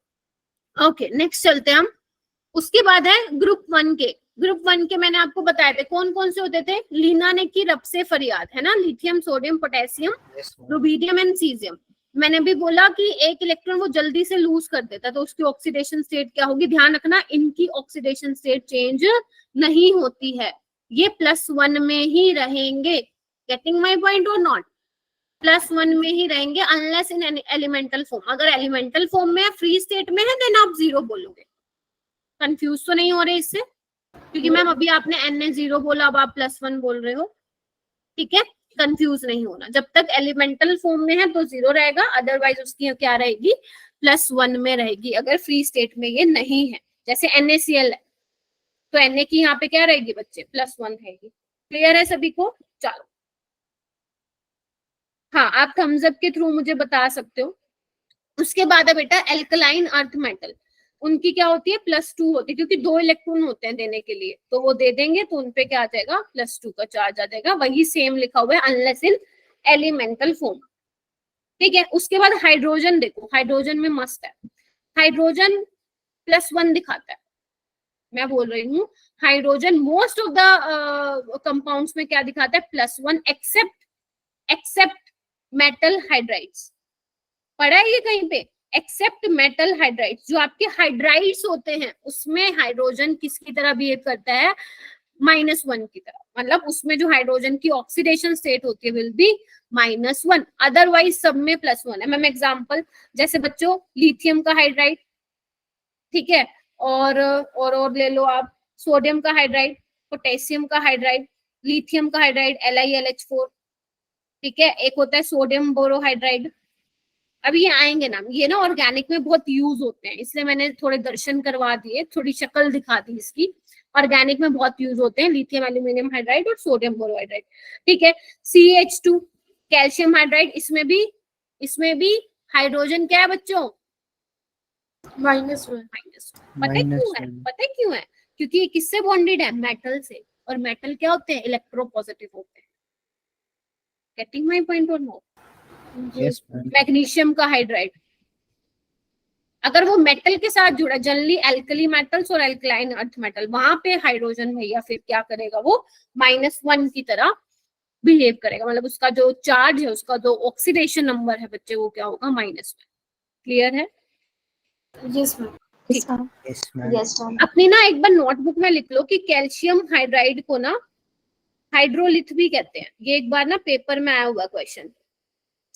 B: ओके नेक्स्ट चलते हैं हम। उसके बाद है ग्रुप 1 के। ग्रुप 1 के मैंने आपको बताए थे कौन कौन से होते थे, लीना ने की रब से फरियाद, है ना, lithium, sodium, potassium, rubidium and caesium. मैंने भी बोला कि एक इलेक्ट्रॉन वो जल्दी से लूज कर देता तो उसकी ऑक्सीडेशन स्टेट क्या होगी, ध्यान रखना इनकी ऑक्सीडेशन स्टेट चेंज नहीं होती है, ये +1 में ही रहेंगे। Getting my point or not? +1 में ही रहेंगे अनलेस इन एलिमेंटल फॉर्म। अगर एलिमेंटल फॉर्म में फ्री स्टेट में है देन आप 0 बोलोगे। कंफ्यूज तो नहीं हो रहे इससे? क्योंकि मैम अभी आपने Na0 बोला, अब आप +1 बोल रहे हो, ठीक है, कंफ्यूज नहीं होना। जब तक एलिमेंटल फॉर्म में है तो 0 रहेगा, अदरवाइज उसकी क्या रहेगी, +1 में रहेगी अगर फ्री स्टेट में ये नहीं है। जैसे NaCl है तो Na की यहाँ पे क्या रहेगी बच्चे, +1 रहेगी। क्लियर है सभी को? चलो हाँ, आप थम्स अप के थ्रू मुझे बता सकते हो। उसके बाद है बेटा एल्कलाइन अर्थ मेटल, उनकी क्या होती है, +2 होती है, क्योंकि 2 इलेक्ट्रॉन होते हैं देने के लिए, तो वो दे देंगे तो उनपे क्या आ जाएगा, +2 का चार्ज आ जाएगा। वही सेम लिखा हुआ है अनलेस इन एलिमेंटल फॉर्म, ठीक है। उसके बाद हाइड्रोजन देखो, हाइड्रोजन में मस्त है, हाइड्रोजन +1 दिखाता है। मैं बोल रही हूँ hydrogen most of the compounds में क्या दिखाता है, +1, एक्सेप्ट मेटल हाइड्राइड्स। पढ़ा है ये कहीं पे? एक्सेप्ट मेटल हाइड्राइड्स, जो आपके हाइड्राइड्स होते हैं उसमें हाइड्रोजन किसकी तरह बिहेव करता है, -1 की तरह, मतलब उसमें जो हाइड्रोजन की ऑक्सीडेशन स्टेट होती है विल बी -1, अदरवाइज सब में +1 है। मैम एग्जांपल जैसे बच्चों लिथियम का हाइड्राइड, ठीक है, और ले लो आप सोडियम का हाइड्राइड, पोटेशियम का हाइड्राइड, लिथियम का हाइड्राइड LiLH4, ठीक है, एक होता है सोडियम बोरोहाइड्राइड। अभी ये आएंगे नाम, ये ना ऑर्गेनिक में बहुत यूज होते हैं, इसलिए मैंने थोड़े दर्शन करवा दिए, थोड़ी शक्ल दिखा दी इसकी। ऑर्गेनिक में बहुत यूज होते हैं लिथियम एल्यूमिनियम हाइड्राइड और सोडियम बोरोहाइड्राइड, ठीक है। CH2 कैल्शियम हाइड्राइड, इसमें भी हाइड्रोजन क्या है बच्चों,
A: -1.
B: पता है क्यों है? क्योंकि ये किससे बॉन्डेड है, मेटल से, और मेटल क्या होते हैं, इलेक्ट्रोपॉजिटिव होते हैं। गेटिंग माय पॉइंट और नो?
C: Yes, ma'am.
B: मैग्नीशियम का हाइड्राइड अगर वो मेटल के साथ जुड़ा, जनरली एल्कली मेटल्स और एल्कलाइन अर्थ मेटल, वहां पे हाइड्रोजन भैया फिर क्या करेगा, वो -1 की तरह बिहेव करेगा, मतलब उसका जो चार्ज है, उसका जो ऑक्सीडेशन नंबर है बच्चे, वो क्या होगा, -1। क्लियर है?
A: Yes, ma'am.
C: Yes, ma'am.
E: Yes, ma'am.
B: अपनी ना एक बार नोटबुक में लिख लो कि कैल्शियम हाइड्राइड को ना हाइड्रोलिथ भी कहते हैं, ये एक बार ना पेपर में आया हुआ क्वेश्चन,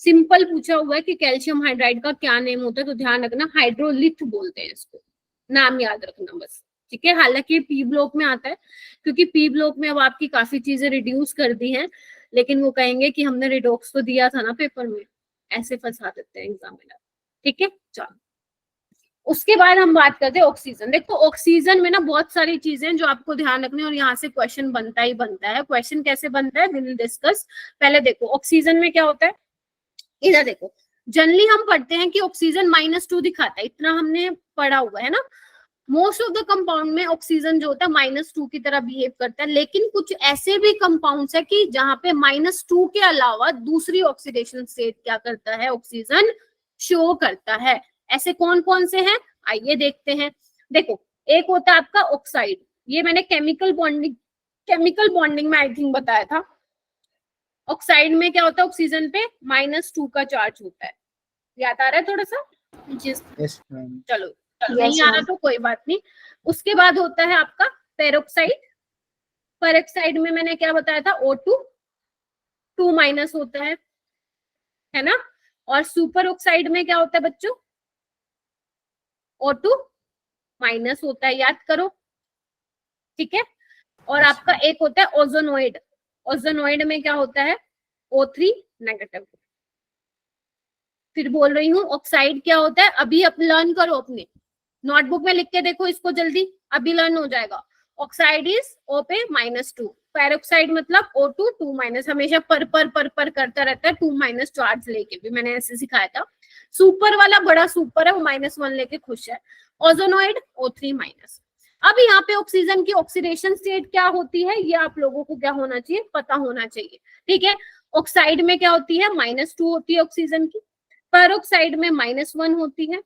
B: सिंपल पूछा हुआ है कि कैल्शियम हाइड्राइड का क्या नेम होता है, तो ध्यान रखना हाइड्रोलिथ बोलते हैं इसको, नाम याद रखना बस, ठीक है। हालांकि पी ब्लॉक में आता है, क्योंकि पी ब्लॉक में अब आपकी काफी चीजें रिड्यूस कर दी हैं, लेकिन वो कहेंगे कि हमने रिडॉक्स तो दिया था ना पेपर में, ऐसे फंसा देते हैं एग्जामिनर, ठीक है। चलो उसके बाद हम बात करते हैं ऑक्सीजन। देखो ऑक्सीजन में ना बहुत सारी चीजें जो आपको ध्यान रखनी है, और यहाँ से क्वेश्चन बनता ही बनता है। क्वेश्चन कैसे बनता है विल डिस्कस। पहले देखो ऑक्सीजन में क्या होता है, इधर देखो, जनरली हम पढ़ते हैं कि ऑक्सीजन -2 दिखाता है, इतना हमने पढ़ा हुआ है ना। मोस्ट ऑफ द कंपाउंड में ऑक्सीजन जो होता है -2 की तरह बिहेव करता है, लेकिन कुछ ऐसे भी कंपाउंड्स है कि जहां पे -2 के अलावा दूसरी ऑक्सीडेशन स्टेट क्या करता है, ऑक्सीजन शो करता है। ऐसे कौन कौन से हैं, आइए देखते हैं। देखो एक होता है आपका ऑक्साइड, ये मैंने केमिकल बॉन्डिंग में आई थिंक बताया था। ऑक्साइड में क्या होता है, ऑक्सीजन पे -2 का चार्ज होता है, याद आ रहा है थोड़ा सा?
C: Yes, ma'am.
B: चलो नहीं आ रहा तो कोई बात नहीं। उसके बाद होता है आपका पेरोक्साइड। पेरोक्साइड में मैंने क्या बताया था, O2 2- होता है ना। और सुपर ऑक्साइड में क्या होता है बच्चों, O2- होता है, याद करो, ठीक है। और आपका एक होता है ओजोनोइड। ओजोनोइड में क्या होता है, O3-। फिर बोल रही हूँ ऑक्साइड क्या होता है, अभी अब लर्न करो, अपने नोटबुक में लिख के देखो इसको जल्दी, अभी लर्न हो जाएगा। ऑक्साइड इज O पे -2, पेरोक्साइड मतलब O2 2-, हमेशा पर करता रहता है, 2- चार्ज लेके भी, मैंने ऐसे सिखाया था। सुपर वाला बड़ा सुपर है, वो -1 लेके खुश है। ओजोनोइड O3-। अब यहाँ पे ऑक्सीजन की ऑक्सीडेशन स्टेट क्या होती है, ये आप लोगों को क्या होना चाहिए, पता होना चाहिए, ठीक है। ऑक्साइड में क्या होती है, -2 होती है ऑक्सीजन की, पेरोक्साइड में -1 होती है,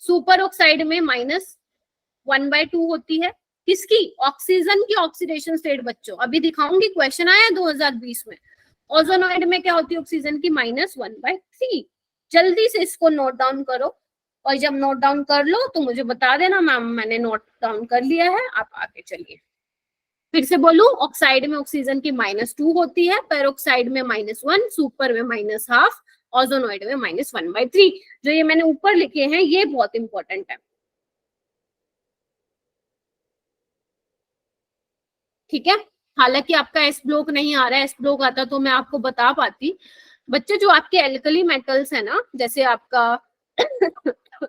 B: सुपर ऑक्साइड में -1/2 होती है। किसकी, ऑक्सीजन की ऑक्सीडेशन स्टेट बच्चों, अभी दिखाऊंगी, क्वेश्चन आया 2020 में। ओजोनोइड में क्या होती है ऑक्सीजन की, -1/3। जल्दी से इसको नोट डाउन करो, और जब नोट डाउन कर लो तो मुझे बता देना मैम मैंने नोट डाउन कर लिया है, आप आगे चलिए। फिर से बोलूं, ऑक्साइड में ऑक्सीजन की -2 होती है, पेरोक्साइड में -1, सुपर में -1/2, ओजोनोइड में -1/3। जो ये मैंने ऊपर लिखे हैं ये बहुत इंपॉर्टेंट है, ठीक है। हालांकि आपका एस ब्लॉक नहीं आ रहा है, एस ब्लॉक आता तो मैं आपको बता पाती। बच्चे जो आपके एल्कली मेटल्स है ना, जैसे आपका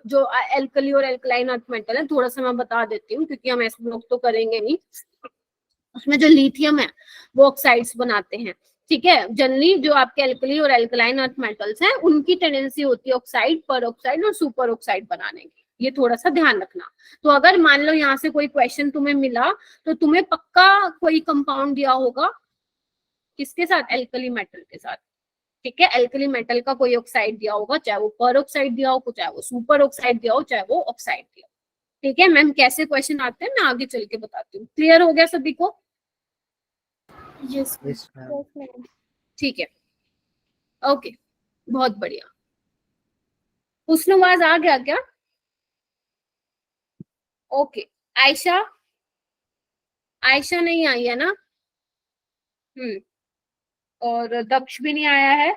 B: जो एल्कली और एल्कलाइन अर्थ मेटल है, थोड़ा सा मैं बता देती हूँ क्योंकि हम एस ब्लॉक तो करेंगे नहीं। उसमें जो लिथियम है वो ऑक्साइड्स बनाते हैं, ठीक है। जनरली जो आपके एल्कली और एल्कलाइन अर्थ मेटल्स हैं उनकी टेंडेंसी होती है ऑक्साइड, पर ऑक्साइड और सुपर ऑक्साइड बनाने की, ये थोड़ा सा ध्यान रखना। तो अगर मान लो यहाँ से कोई क्वेश्चन तुम्हें मिला तो तुम्हें पक्का कोई कंपाउंड दिया होगा, किसके साथ, एल्कली मेटल के साथ, ठीक है। एल्कली मेटल का कोई ऑक्साइड दिया होगा, चाहे वो पर ऑक्साइड दिया हो, चाहे वो सुपर ऑक्साइड दिया हो, चाहे वो ऑक्साइड दिया हो, ठीक है। मैम कैसे क्वेश्चन आते हैं मैं आगे चल के बताती हूँ। क्लियर हो गया सभी को?
A: Yes, ma'am.
C: Yes, ma'am.
B: ठीक है, ओके, बहुत बढ़िया। हुस्नवाज आ गया क्या? ओके, आयशा, आयशा नहीं आई है ना? और दक्ष भी नहीं आया है,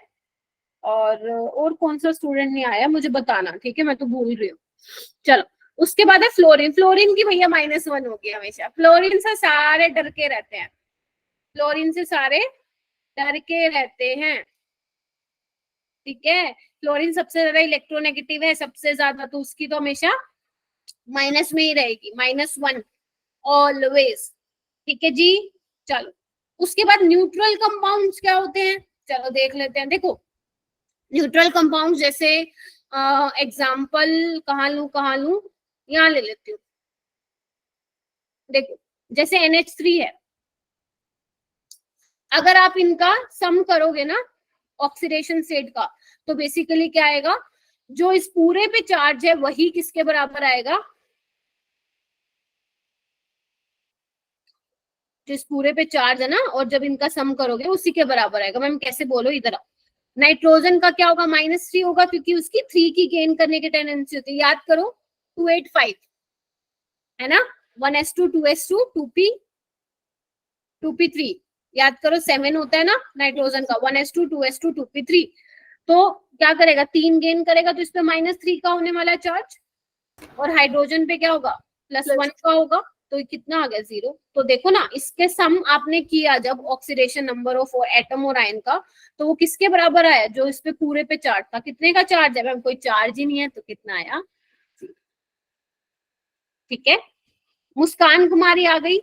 B: और कौन सा स्टूडेंट नहीं आया मुझे बताना, ठीक है, मैं तो भूल रही हूँ। चलो उसके बाद है फ्लोरीन। फ्लोरीन की भैया -1 होगी हमेशा, फ्लोरीन से सारे डर के रहते हैं, फ्लोरीन से सारे डर के रहते हैं, ठीक है। फ्लोरीन सबसे ज्यादा इलेक्ट्रोनेगेटिव है, सबसे ज्यादा, तो उसकी तो हमेशा माइनस में ही रहेगी, -1 ऑलवेज, ठीक है जी। चलो उसके बाद न्यूट्रल कंपाउंड्स क्या होते हैं, चलो देख लेते हैं। देखो न्यूट्रल कंपाउंड जैसे एग्जाम्पल कहाँ लू, यहाँ ले लेती हूँ। देखो जैसे NH3 है, अगर आप इनका सम करोगे ना ऑक्सीडेशन स्टेट का, तो बेसिकली क्या आएगा, जो इस पूरे पे चार्ज है वही किसके बराबर आएगा, जो इस पूरे पे चार्ज है ना, और जब इनका सम करोगे उसी के बराबर आएगा। मैम कैसे, बोलो इधर आओ। नाइट्रोजन का क्या होगा, -3 होगा, क्योंकि उसकी 3 की गेन करने की टेंडेंसी होती है, याद करो 285 है ना, 1s2 2s2 2p3, याद करो 7 होता है ना नाइट्रोजन का, 1s2 2s2 2p3। तो क्या करेगा, 3 गेन करेगा तो इस पे -3 का होने वाला है चार्ज, और हाइड्रोजन पे क्या होगा, +1 का होगा, तो ये कितना आ गया 0। तो देखो ना, इसके सम आपने किया जब ऑक्सीडेशन नंबर ऑफ एटम और आयन का, तो वो किसके बराबर आया, जो इस पे पूरे पे चार्ज था। कितने का चार्ज है मैम, कोई चार्ज ही नहीं है, तो कितना आया, ठीक है। मुस्कान कुमारी आ गई,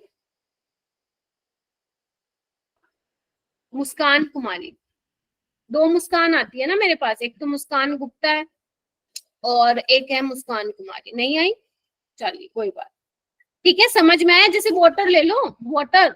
B: मुस्कान कुमारी, 2 मुस्कान आती है ना मेरे पास, एक तो मुस्कान गुप्ता है और एक है मुस्कान कुमारी, नहीं आई, चलिए कोई बात, ठीक है, समझ में आया। जैसे वाटर ले लो, वाटर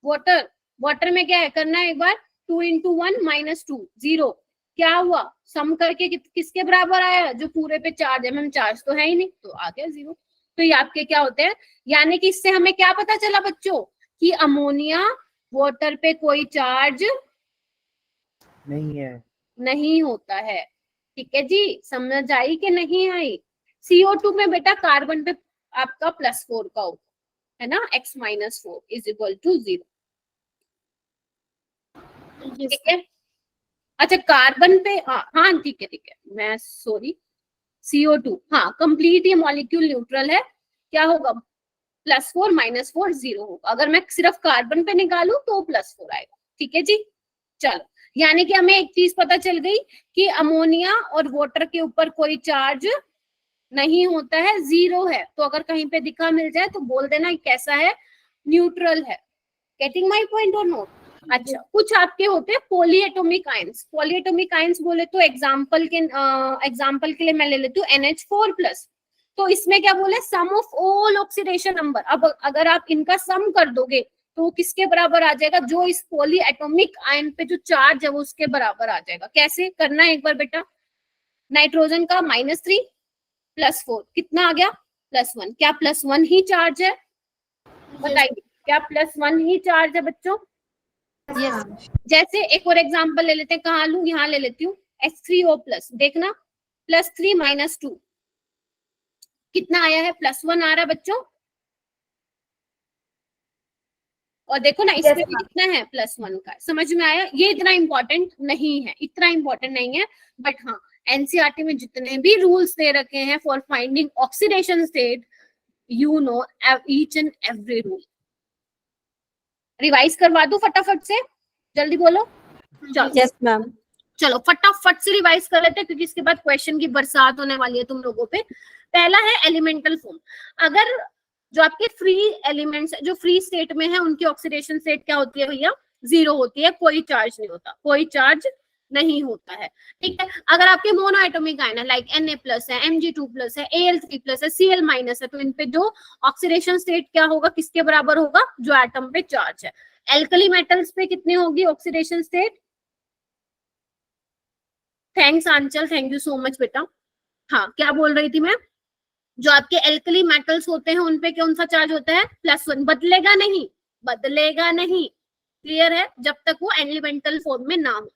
B: वाटर वाटर में क्या है करना है एक बार, 2 × 1 -2 0, क्या हुआ, सम करके किसके बराबर आया, जो पूरे पे चार्ज है, मैम चार्ज तो है ही नहीं, तो आ गया 0। तो ये आपके क्या होते हैं, यानी कि इससे हमें क्या पता चला बच्चों, कि अमोनिया वाटर पे कोई चार्ज नहीं होता है, ठीक है जी, समझ आई कि नहीं आई। CO2 में बेटा कार्बन पे आपका +4 का होगा, है ना, x - 4 = 0, ठीक है। अच्छा कार्बन पे, हाँ ठीक है, मैं सॉरी, CO2, हाँ कंप्लीट ये मॉलिक्यूल न्यूट्रल है, क्या होगा, +4 -4 0 होगा। अगर मैं सिर्फ कार्बन पे निकालू तो +4 आएगा, ठीक है जी। चलो, यानी कि हमें एक चीज पता चल गई कि अमोनिया और वाटर के ऊपर कोई चार्ज नहीं होता है, 0 है। तो अगर कहीं पे दिखा मिल जाए तो बोल देना कैसा है, न्यूट्रल है। गेटिंग माई पॉइंट और नोट। अच्छा, कुछ आपके होते हैं पॉलीएटॉमिक आयंस। पॉलीएटॉमिक आयंस बोले तो एग्जांपल के लिए मैं ले लेती हूँ NH4+। तो इसमें क्या बोले, सम ऑफ ऑल ऑक्सीडेशन नंबर। अब अगर आप इनका सम कर दोगे तो वो किसके बराबर आ जाएगा, जो इस पॉलीएटॉमिक आयन पे जो चार्ज है वो उसके बराबर आ जाएगा। कैसे करना है एक बार बेटा, नाइट्रोजन का -3 +4 कितना आ गया, +1। क्या +1 ही चार्ज है, बताइए, क्या +1 ही चार्ज है बच्चों। जैसे एक और एग्जांपल ले लेते हैं, कहाँ लूं, यहाँ ले लेती हूँ, H3O+, देखना +3 - 2 कितना आया है, +1 आ रहा है बच्चों। और देखो ना इसमें भी कितना है, +1 का। समझ में आया, ये इतना इंपॉर्टेंट नहीं है, इतना इंपॉर्टेंट नहीं है, बट हाँ एनसीईआरटी में जितने भी रूल्स दे रखे हैं for finding oxidation state, you know each and every rule. Revise करवा दूं फटाफट से, जल्दी बोलो। चलो
C: यस मैम।
B: चलो फटाफट से रिवाइज कर लेते हैं, क्योंकि इसके बाद क्वेश्चन की बरसात होने वाली है तुम लोगों पे। पहला है एलिमेंटल फॉर्म। अगर जो आपके फ्री एलिमेंट्स जो फ्री स्टेट में है उनकी ऑक्सीडेशन स्टेट क्या होती है भैया, 0 होती है, कोई चार्ज नहीं होता, कोई चार्ज नहीं होता है, ठीक है। अगर आपके मोनो एटॉमिक आयन है, लाइक Na+ है, Mg2+ है, Al3+ है, Cl- है, तो इन पे जो ऑक्सीडेशन स्टेट क्या होगा, किसके बराबर होगा, जो एटम पे चार्ज है। एल्कली मेटल्स पे कितनी होगी oxidation state, thanks Anchal, thank you so much बेटा। हाँ क्या बोल रही थी मैं, जो आपके एल्कली मेटल्स होते हैं उनपे कौन सा चार्ज होता है, +1, बदलेगा नहीं, बदलेगा नहीं, क्लियर है, जब तक वो एलिमेंटल फॉर्म में ना हो।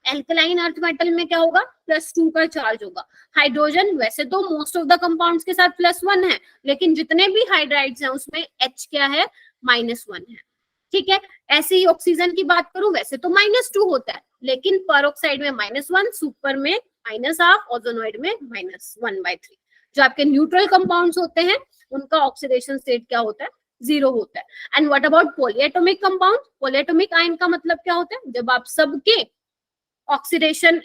B: एल्कलाइन अर्थ मेटल में क्या होगा, +2 का चार्ज होगा। हाइड्रोजन वैसे तो मोस्ट ऑफ द कंपाउंड्स के साथ +1 है, लेकिन जितने भी हाइड्राइड्स हैं उसमें H क्या है, -1 है, ठीक है। ऐसे ही ऑक्सीजन की बात करूं, वैसे तो -2 होता है, लेकिन परऑक्साइड में -1, सुपर में -1/2, ओजोनोइड में -1/3। जो आपके न्यूट्रल कंपाउंड्स होते हैं उनका ऑक्सीडेशन स्टेट क्या होता है, 0 होता है। And what about polyatomic compound, polyatomic ion का मतलब क्या होता है, जब आप सबके ऑक्सीडेशन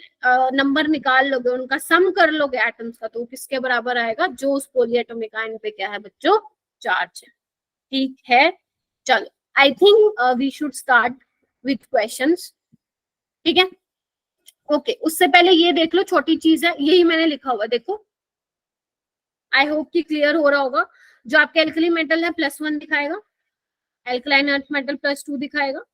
B: नंबर निकाल लोगे, उनका सम कर लोगे एटम्स का, तो वो किसके बराबर आएगा, जो उस पॉलीएटॉमिक आयन पे क्या है बच्चों, चार्ज है, ठीक है। चलो I think we should start with questions, ठीक है। ओके, उससे पहले ये देख लो, छोटी चीज है, यही मैंने लिखा हुआ, देखो आई होप कि क्लियर हो रहा होगा। जो आपके एल्कली मेटल है +1 दिखाएगा, एल्कलाइन अर्थ मेटल +2 दिखाएगा।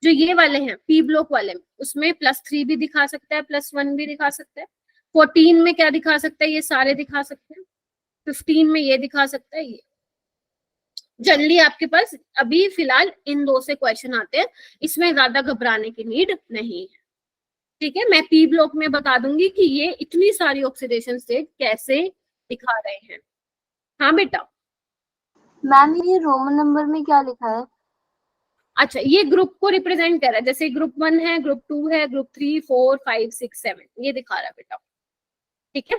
B: जो ये वाले हैं पी ब्लॉक वाले में, उसमें +3 भी दिखा सकता है, +1 भी दिखा सकता है। 14 में क्या दिखा सकता है, ये सारे दिखा सकते हैं। 15 में ये दिखा सकता है, ये जनरली आपके पास अभी फिलहाल इन 2 से क्वेश्चन आते हैं, इसमें ज्यादा घबराने की नीड नहीं है, ठीक है। मैं पी ब्लॉक में बता दूंगी कि ये इतनी सारी ऑक्सीडेशन स्टेट कैसे दिखा रहे हैं। हाँ बेटा,
C: मैम ये रोमन नंबर में क्या लिखा है,
B: अच्छा, ये ग्रुप को रिप्रेजेंट कर रहा है, जैसे ग्रुप 1 है, ग्रुप 2 है, ग्रुप 3, 4, 5, 6, 7 ये दिखा रहा है बेटा, ठीक है।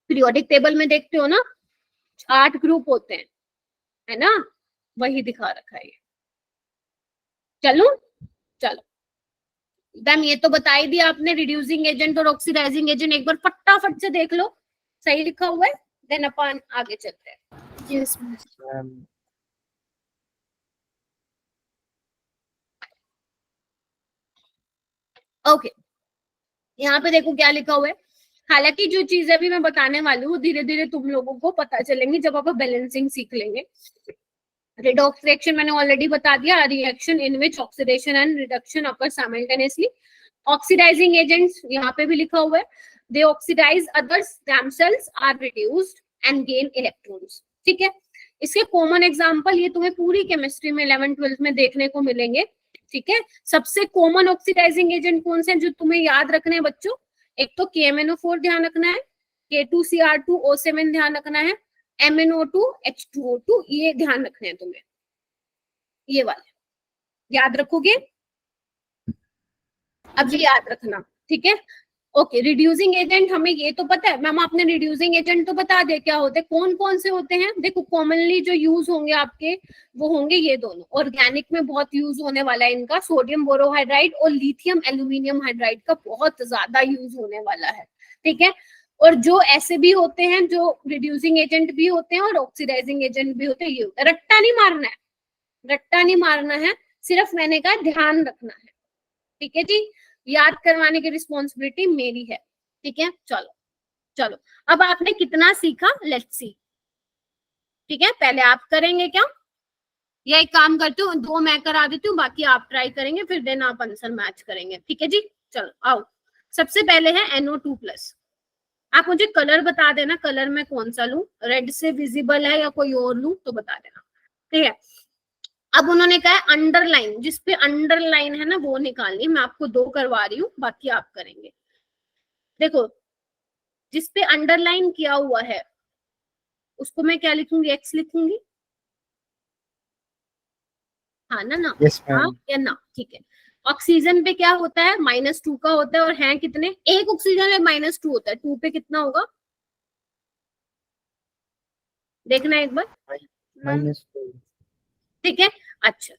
B: पीरियोडिक टेबल में देखते हो ना 8 ग्रुप होते हैं, है ना, वही दिखा रखा है ये। चलो मैम ये तो बता ही दिया आपने, रिड्यूसिंग एजेंट और ऑक्सीडाइजिंग एजेंट एक बार फटाफट से देख लो, सही लिखा हुआ है, देन अपन आगे चलते हैं।
A: Yes, ma'am.
C: Ma'am.
B: ओके, यहाँ पे देखो क्या लिखा हुआ है। हालांकि जो चीज अभी मैं बताने वाली हूँ धीरे धीरे तुम लोगों को पता चलेंगी जब आप बैलेंसिंग सीख लेंगे। रेडॉक्स रिएक्शन मैंने ऑलरेडी बता दिया, reaction in which oxidation and reduction occur simultaneously. Oxidizing agents यहाँ पे भी लिखा हुआ है, they oxidize others themselves are reduced and gain electrons, ठीक है। इसके कॉमन एग्जांपल ये तुम्हें पूरी केमिस्ट्री में 11th 12th में देखने को मिलेंगे, ठीक है। सबसे कॉमन ऑक्सीडाइजिंग एजेंट कौन से हैं जो तुम्हें याद रखने हैं बच्चों? एक तो KMnO4 ध्यान रखना है, K2Cr2O7 ध्यान रखना है, MnO2 H2O2 ये ध्यान रखने हैं तुम्हें, ये वाले याद रखोगे, अब ये याद रखना, ठीक है। ओके, रिड्यूसिंग एजेंट हमें ये तो पता है मैम, आपने रिड्यूसिंग एजेंट तो बता दिया क्या होते हैं, कौन कौन से होते हैं। देखो कॉमनली जो यूज होंगे आपके वो होंगे ये दोनों, ऑर्गेनिक में बहुत यूज होने वाला है इनका, सोडियम बोरोहाइड्राइड और लिथियम एल्यूमिनियम हाइड्राइड का बहुत ज्यादा यूज होने वाला है, ठीक है। और जो ऐसे भी होते हैं जो रिड्यूसिंग एजेंट भी होते हैं और ऑक्सीडाइजिंग एजेंट भी होते हैं, ये रट्टा नहीं मारना है, रट्टा नहीं मारना है, सिर्फ मैंने कहा ध्यान रखना है, ठीक है जी। याद करवाने की रिस्पॉन्सिबिलिटी मेरी है, ठीक है। चलो अब आपने कितना सीखा, लेट्स सी, ठीक है। पहले आप करेंगे क्या, या एक काम करती हूँ 2 मैं करा देती हूँ, बाकी आप ट्राई करेंगे, फिर देन आप आंसर मैच करेंगे, ठीक है जी। चलो आओ, सबसे पहले है NO2+। आप मुझे कलर बता देना, कलर में कौन सा लूं, रेड से विजिबल है या कोई और लूं तो बता देना, ठीक है। अब उन्होंने कहा अंडरलाइन, जिसपे अंडरलाइन है ना वो निकालनी, मैं आपको 2 करवा रही हूँ, बाकी आप करेंगे। देखो जिसपे अंडरलाइन किया हुआ है उसको मैं क्या लिखूंगी, X लिखूंगी, हाँ ना
C: Yes,
B: हाँ
C: ma'am.
B: या ना, ठीक है। ऑक्सीजन पे क्या होता है, -2 का होता है, और हैं कितने, एक ऑक्सीजन में -2 होता है, 2 पे कितना होगा देखना एक बार,
C: -2.
B: ठीक है। अच्छा,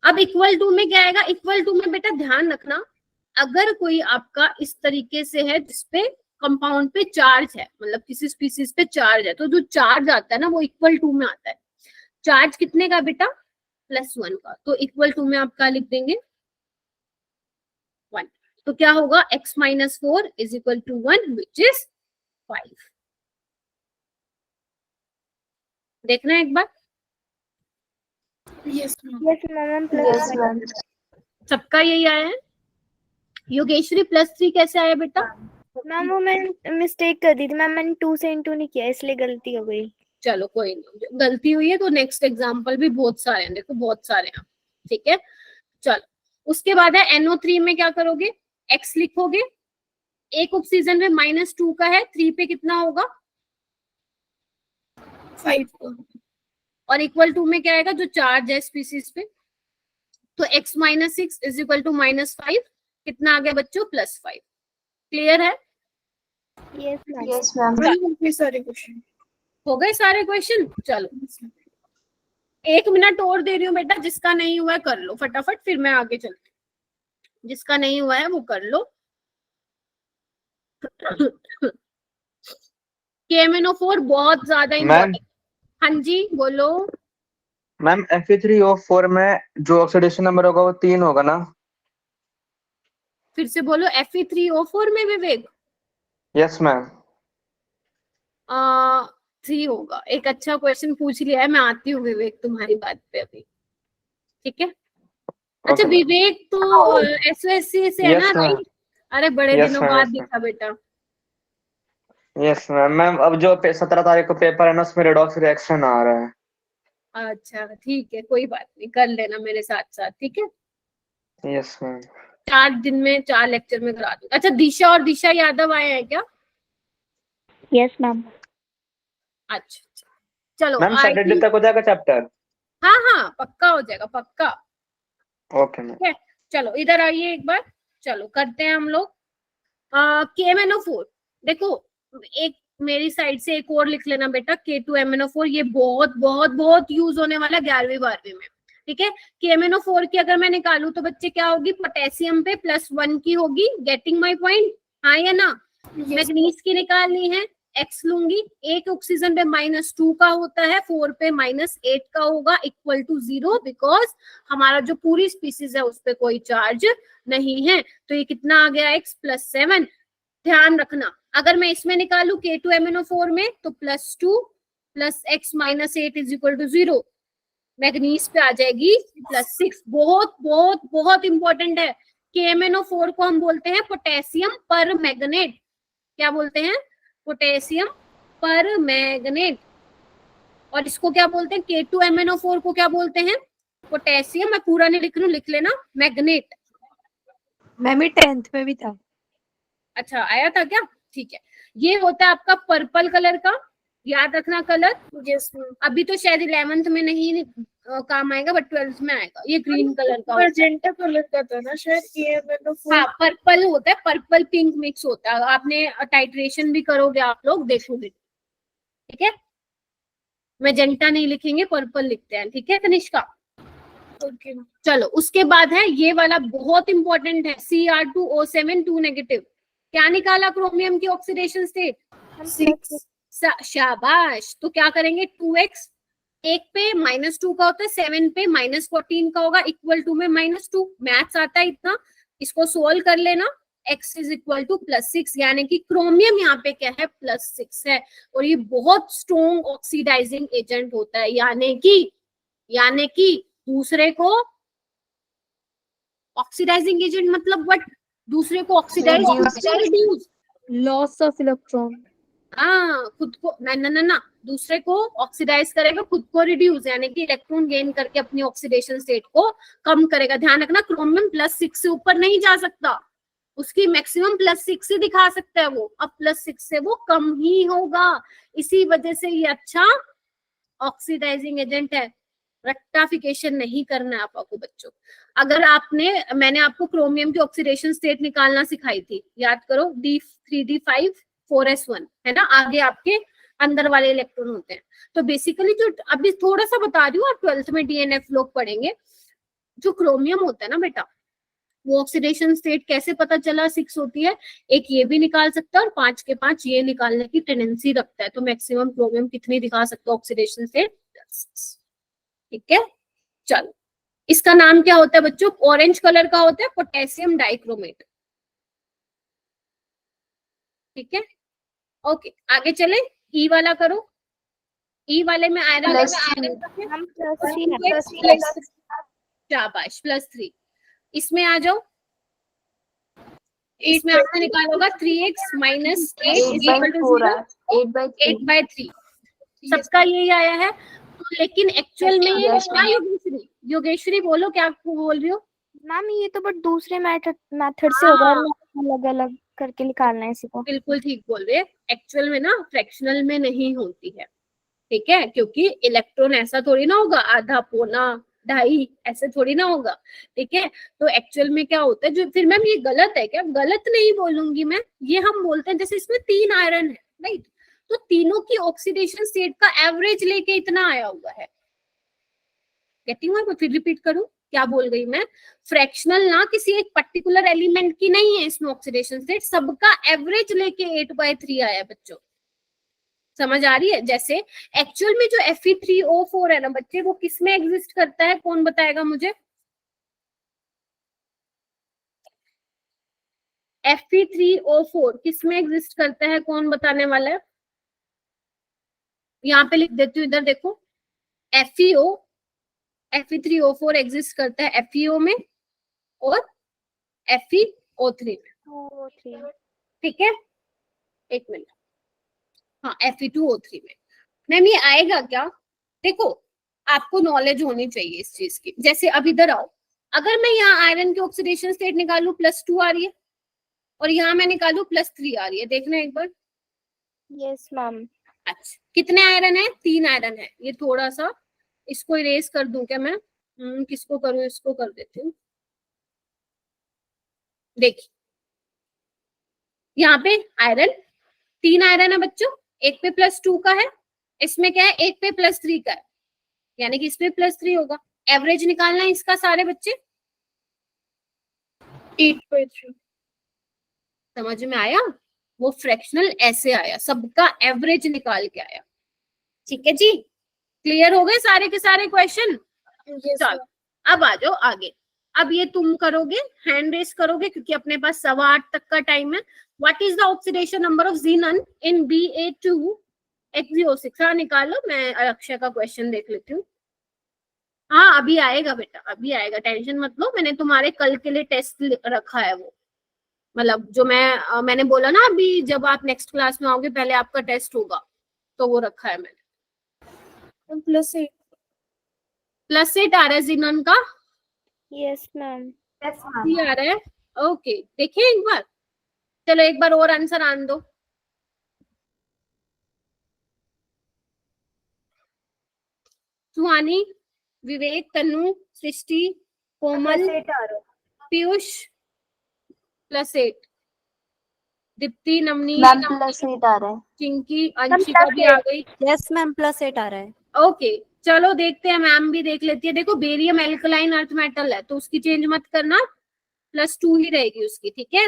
B: अब इक्वल टू में क्या आएगा, इक्वल टू में बेटा ध्यान रखना, अगर कोई आपका इस तरीके से है जिसपे कंपाउंड पे चार्ज है, मतलब किसी स्पीसीज पे चार्ज है, तो जो चार्ज आता है ना वो इक्वल टू में आता है। चार्ज कितने का बेटा, +1 का, तो इक्वल टू में आप क्या लिख देंगे 1, तो क्या होगा x - 4 = 1 विच इज 5। देखना एक बार,
A: Yes, ma'am.
D: Yes, ma'am. Plus
B: सबका यही आया है। योगेश्वरी +3 कैसे आया बेटा,
D: मैम वो मैं मिस्टेक कर दी थी मैम, मैंने 2 से इंटू नहीं किया इसलिए गलती हो गई।
B: चलो कोई नहीं, गलती हुई है तो नेक्स्ट एग्जाम्पल भी बहुत सारे हैं, देखो बहुत सारे हैं, ठीक है। चलो उसके बाद है NO3 में क्या करोगे, X लिखोगे, एक ऑक्सीजन में -2 का है, 3 पे कितना होगा
A: 5.
B: और इक्वल टू में क्या आएगा जो चार्ज है स्पीसीज पे, तो x - 6 = -5, कितना आ गया बच्चों +5। क्लियर है,
D: Yes, ma'am.
E: Yes, ma'am.
A: ये सारे क्वेश्चन
B: हो गए सारे क्वेश्चन। चलो 1 मिनट और दे रही हूँ बेटा, जिसका नहीं हुआ है कर लो फटाफट, फिर मैं आगे चलती हूँ, जिसका नहीं हुआ है वो कर लो। KMnO4 बहुत ज्यादा इम्पोर्टेंट। हाँ जी बोलो
F: मैम Fe3O4 में जो ऑक्सीडेशन नंबर होगा वो 3 होगा ना?
B: फिर से बोलो, Fe3O4 में विवेक
F: यस मैम।
B: 3 होगा। एक अच्छा क्वेश्चन पूछ लिया है, मैं आती हूँ विवेक तुम्हारी बात पे अभी, ठीक है। अच्छा
F: Okay.
B: विवेक तो SOSC से है
F: Yes,
B: ना,
F: ma'am.
B: राइट? अरे बड़े
F: Yes,
B: दिनों
F: ma'am.
B: बाद
F: Yes, ma'am.
B: दिखा बेटा।
F: Yes ma'am. मैम अब जो 17 तारीख को पेपर है ना उसमें रेडॉक्स रिएक्शन आ रहा है।
B: अच्छा ठीक है, कोई बात नहीं, कर लेना मेरे साथ साथ, ठीक है।
F: Yes ma'am.
B: 4 दिन में 4 लेक्चर में करा दूंगा। अच्छा दिशा और दिशा यादव आए हैं क्या?
D: Yes, ma'am.
B: अच्छा चलो
F: मैम सैटरडे
B: IT
F: तक हो जाएगा चैप्टर?
B: हाँ हाँ पक्का हो जाएगा, पक्का
F: ओके मैम।
B: चलो इधर आइए एक बार, चलो करते हैं हम लोग KMnO4। देखो एक मेरी साइड से एक और लिख लेना बेटा, K2MnO4, ये बहुत बहुत बहुत यूज होने वाला 11वीं 12वीं में, ठीक है। KMnO4 की अगर मैं निकालू तो बच्चे क्या होगी, पोटेशियम पे +1 की होगी, गेटिंग माई पॉइंट, हाँ या ना। मैग्नीज की निकालनी है, X लूंगी, एक ऑक्सीजन पे -2 का होता है, 4 पे -8 का होगा, इक्वल टू 0, बिकॉज हमारा जो पूरी स्पीसीज है उस पे कोई चार्ज नहीं है। तो ये कितना आ गया, X +7। ध्यान रखना अगर मैं इसमें निकालू K2MnO4 में तो +2 + X -8 = 0, मैग्नीज पे आ जाएगी +6। बहुत बहुत बहुत इंपॉर्टेंट है। KMnO4 को हम बोलते हैं पोटेशियम पर मैग्नेट। क्या बोलते हैं, पोटेशियम पर मैग्नेट। और इसको क्या बोलते हैं, K2MnO4 को क्या बोलते हैं, पोटेशियम, मैं पूरा नहीं लिख रही हूँ, लिख लेना, मैग्नेट।
C: मैम ये 10th में भी था।
B: अच्छा आया था क्या, ठीक है। ये होता है आपका पर्पल कलर का, याद रखना कलर। अभी तो शायद 11th में नहीं काम आएगा, बट 12th में आएगा। ये ग्रीन कलर का,
A: मजेंटा कलर का था ना शायद KMnO4।
B: हाँ पर्पल होता है, पर्पल पिंक मिक्स होता है। आपने टाइट्रेशन भी करोगे आप लोग, देखोगे, ठीक है। मैजेंटा नहीं लिखेंगे, पर्पल लिखते हैं, ठीक है कनिष्का।
A: ओके
B: चलो उसके बाद है ये वाला, बहुत इंपॉर्टेंट है, Cr2O7 2 नेगेटिव। क्या निकाला क्रोमियम की ऑक्सीडेशन स्टेट, 6। शाबाश। तो क्या करेंगे, 2x, एक पे -2 का होता है, 7 पे -14 का होगा, इक्वल टू में -2। मैथ्स आता है इतना, इसको सोल्व कर लेना। x = +6, यानी कि क्रोमियम यहाँ पे क्या है, +6 है। और ये बहुत स्ट्रॉन्ग ऑक्सीडाइजिंग एजेंट होता है, यानी कि दूसरे को ऑक्सीडाइजिंग एजेंट मतलब व्हाट, दूसरे को oxidise, reduce,
C: loss of electron.
B: हाँ खुद को ना दूसरे को ऑक्सीडाइज करेगा, खुद को रिड्यूस, यानी कि इलेक्ट्रॉन गेन करके अपनी ऑक्सीडेशन स्टेट को कम करेगा। ध्यान रखना क्रोमियम +6 से ऊपर नहीं जा सकता, उसकी मैक्सिमम +6 से दिखा सकता है वो, अब +6 से वो कम ही होगा। इसी वजह से ये अच्छा ऑक्सीडाइजिंग एजेंट है। रेक्टाफिकेशन नहीं करना है आपको बच्चों। अगर मैंने आपको क्रोमियम की ऑक्सीडेशन स्टेट निकालना सिखाई थी, याद करो, D3D5 4s1 है ना, आगे आपके अंदर वाले इलेक्ट्रॉन होते हैं। तो बेसिकली जो अभी थोड़ा सा बता रही हूँ, आप 12th में DNF लोग पढ़ेंगे, जो क्रोमियम होता है ना बेटा, वो ऑक्सीडेशन स्टेट कैसे पता चला 6 होती है, एक ये भी निकाल सकता है और 5 के 5 ये निकालने की टेंडेंसी रखता है। तो मैक्सिमम क्रोमियम कितनी दिखा सकता है ऑक्सीडेशन स्टेट, 6, ठीक है। चलो इसका नाम क्या होता है बच्चों, ऑरेंज कलर का होता है, पोटेशियम डाइक्रोमेट, ठीक है। ओके आगे चले, ई वाला करो। ई वाले में आयरन, शाबाश, +3। इसमें आ जाओ, इसमें आपने निकाला होगा 3x - 8 = 8/3। सबका यही आया है। लेकिन एक्चुअल में योगेश्वरी बोलो, क्या बोल रही हो
D: मैम? ये तो बट दूसरे मेथड से होगा, अलग अलग करके निकालना है इसी को।
B: बिल्कुल ठीक बोल रहे हैं। एक्चुअल में ना फ्रैक्शनल में नहीं होती है, ठीक है, क्योंकि इलेक्ट्रॉन ऐसा थोड़ी ना होगा, आधा पौना ढाई ऐसे थोड़ी ना होगा, ठीक है। तो एक्चुअल में क्या होता है, जो फिर मैम ये गलत है क्या, गलत नहीं बोलूंगी मैं, ये हम बोलते हैं जैसे इसमें 3 आयरन है, राइट, तो तीनों की ऑक्सीडेशन स्टेट का एवरेज लेके इतना आया हुआ है। गेटिंग है? फिर रिपीट करूं, क्या बोल गई मैं, फ्रैक्शनल ना किसी एक पर्टिकुलर एलिमेंट की नहीं है इसमें ऑक्सीडेशन स्टेट, सबका एवरेज लेके 8/3 आया बच्चों। समझ आ रही है? जैसे एक्चुअल में जो Fe3O4 है ना बच्चे, वो किस में एग्जिस्ट करता है, कौन बताएगा मुझे? Fe3O4 किस में एग्जिस्ट करता है, कौन बताने वाला है? यहाँ पे लिख देती हूँ, इधर देखो, Fe3O4 एग्जिस्ट करता है FeO में और FeO3 में, ठीक है। एक मिनट, हाँ Fe2O3 में। मैम ये आएगा क्या, देखो आपको नॉलेज होनी चाहिए इस चीज की। जैसे अब इधर आओ, अगर मैं यहाँ आयरन की ऑक्सीडेशन स्टेट निकालू, +2 आ रही है, और यहाँ मैं निकालू +3 आ रही है, देखना एक बार।
D: Yes ma'am.
B: अच्छा कितने आयरन है, 3 आयरन है। ये थोड़ा सा इसको इरेज कर दूं क्या मैं, किसको करूँ, इसको कर देती हूँ। देखिए यहाँ पे आयरन, 3 आयरन है बच्चों, एक पे +2 का है, इसमें क्या है, एक पे +3 का है, यानी कि इसमें +3 होगा। एवरेज निकालना है इसका सारे बच्चे,
A: 8/3।
B: समझ में आया? वो फ्रैक्शनल ऐसे आया, सबका एवरेज निकाल के आया। ठीक है जी, क्लियर हो गए सारे के सारे क्वेश्चन?
A: Yes,
B: चलो अब आ जाओ आगे। अब ये तुम करोगे, हैंड रेस करोगे, क्योंकि अपने पास 8:15 तक का टाइम है। What is the oxidation number of xenon in Ba2 X06? हाँ निकालो, मैं अक्षय का क्वेश्चन देख लेती हूँ। हाँ अभी आएगा बेटा, अभी आएगा, टेंशन मत लो, मैंने तुम्हारे कल के लिए टेस्ट रखा है वो, मतलब जो मैंने बोला ना अभी, जब आप नेक्स्ट क्लास में आओगे पहले आपका टेस्ट होगा, तो वो रखा है मैंने।
A: +8।
B: +8 आ रहा है ज़ीनन का,
D: यस मैम।
E: Yes ma'am.
B: भी आ रहा है, ओके। देखिए एक बार, चलो एक बार और आंसर आन दो। सुहानी, विवेक, तनु, सृष्टि, कोमल,
E: +8 आ रहा है।
B: पीयूष, +8, दीप्ति, नवनीत,
G: मैम +8 आ रहा है।
B: चिंकी, अंशिका भी आ गई।
C: यस मैम +8 आ रहा है।
B: ओके चलो देखते हैं, मैम भी देख लेती है। देखो बेरियम एल्कलाइन अर्थ मेटल है, तो उसकी चेंज मत करना, +2 ही रहेगी उसकी, ठीक है।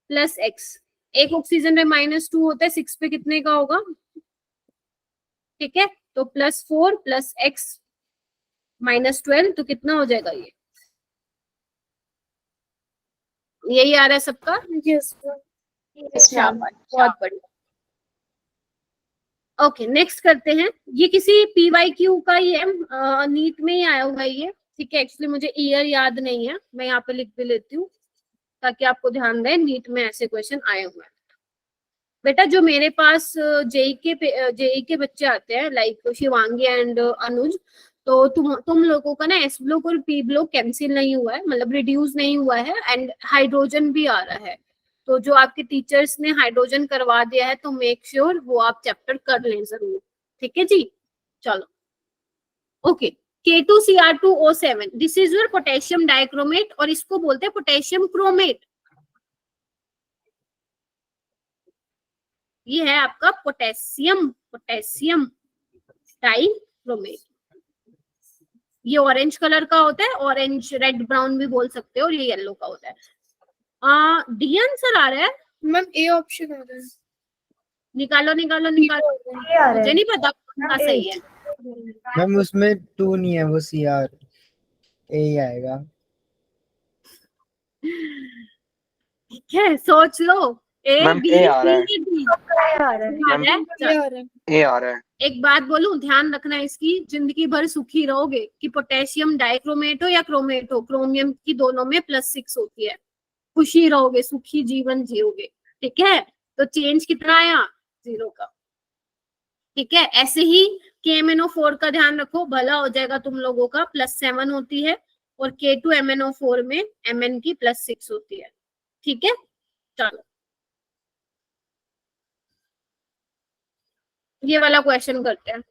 B: +x, एक ऑक्सीजन में -2 होता है, 6 पे कितने का होगा, ठीक है। तो +4 + x -12, तो कितना हो जाएगा ये, यही आ रहा है सबका।
A: Yes, ma'am.
B: शाबाश, बहुत बढ़िया। ओके नेक्स्ट करते हैं, ये किसी PYQ का ही है, नीट में ही आया हुआ है ये, ठीक है। एक्चुअली मुझे ईयर याद नहीं है, मैं यहाँ पे लिख भी लेती हूँ ताकि आपको ध्यान रहे, नीट में ऐसे क्वेश्चन आए हुए हैं। बेटा जो मेरे पास जेई के बच्चे आते हैं, लाइक शिवांगी एंड अनुज, तो तुम लोगों का ना S ब्लॉक और P ब्लॉक कैंसिल नहीं हुआ है, मतलब रिड्यूस नहीं हुआ है, एंड हाइड्रोजन भी आ रहा है। तो जो आपके टीचर्स ने हाइड्रोजन करवा दिया है, तो मेक श्योर वो आप चैप्टर कर लें जरूर, ठीक है जी। चलो okay, K2Cr2O7, this is your potassium dichromate, और इसको बोलते हैं पोटेशियम क्रोमेट। ये है आपका पोटेशियम डाइक्रोमेट। ये ऑरेंज कलर का होता है, ऑरेंज रेड ब्राउन भी बोल सकते हो, और ये येलो का होता है। डी आंसर आ रहा है,
A: मैम ए ऑप्शन आ रहा है।
B: निकालो निकालो निकालो,
E: ये आ रहा
B: मुझे
E: है।
B: नहीं पता कौन सा सही है।
H: मैम उसमें 2 नहीं है, वो CR ए ही आएगा।
B: ठीक है सोच लो, ए
F: मैम
B: बी
F: ए आ रहा है,
B: सी डी
E: ये आ रहा है।
F: मैम
A: ये आ रहा है।
F: ए आ रहा है।
B: एक बात बोलूं, ध्यान रखना इसकी, जिंदगी भर सुखी रहोगे कि पोटेशियम डाइक्रोमेट हो या क्रोमेट हो, क्रोमियम की दोनों में +6 होती है, खुशी रहोगे, सुखी जीवन जियोगे, ठीक है। तो चेंज कितना आया, 0 का, ठीक है। ऐसे ही KMnO4 का ध्यान रखो, भला हो जाएगा तुम लोगों का, +7 होती है, और K2MnO4 में Mn की +6 होती है, ठीक है। चलो ये वाला क्वेश्चन करते हैं,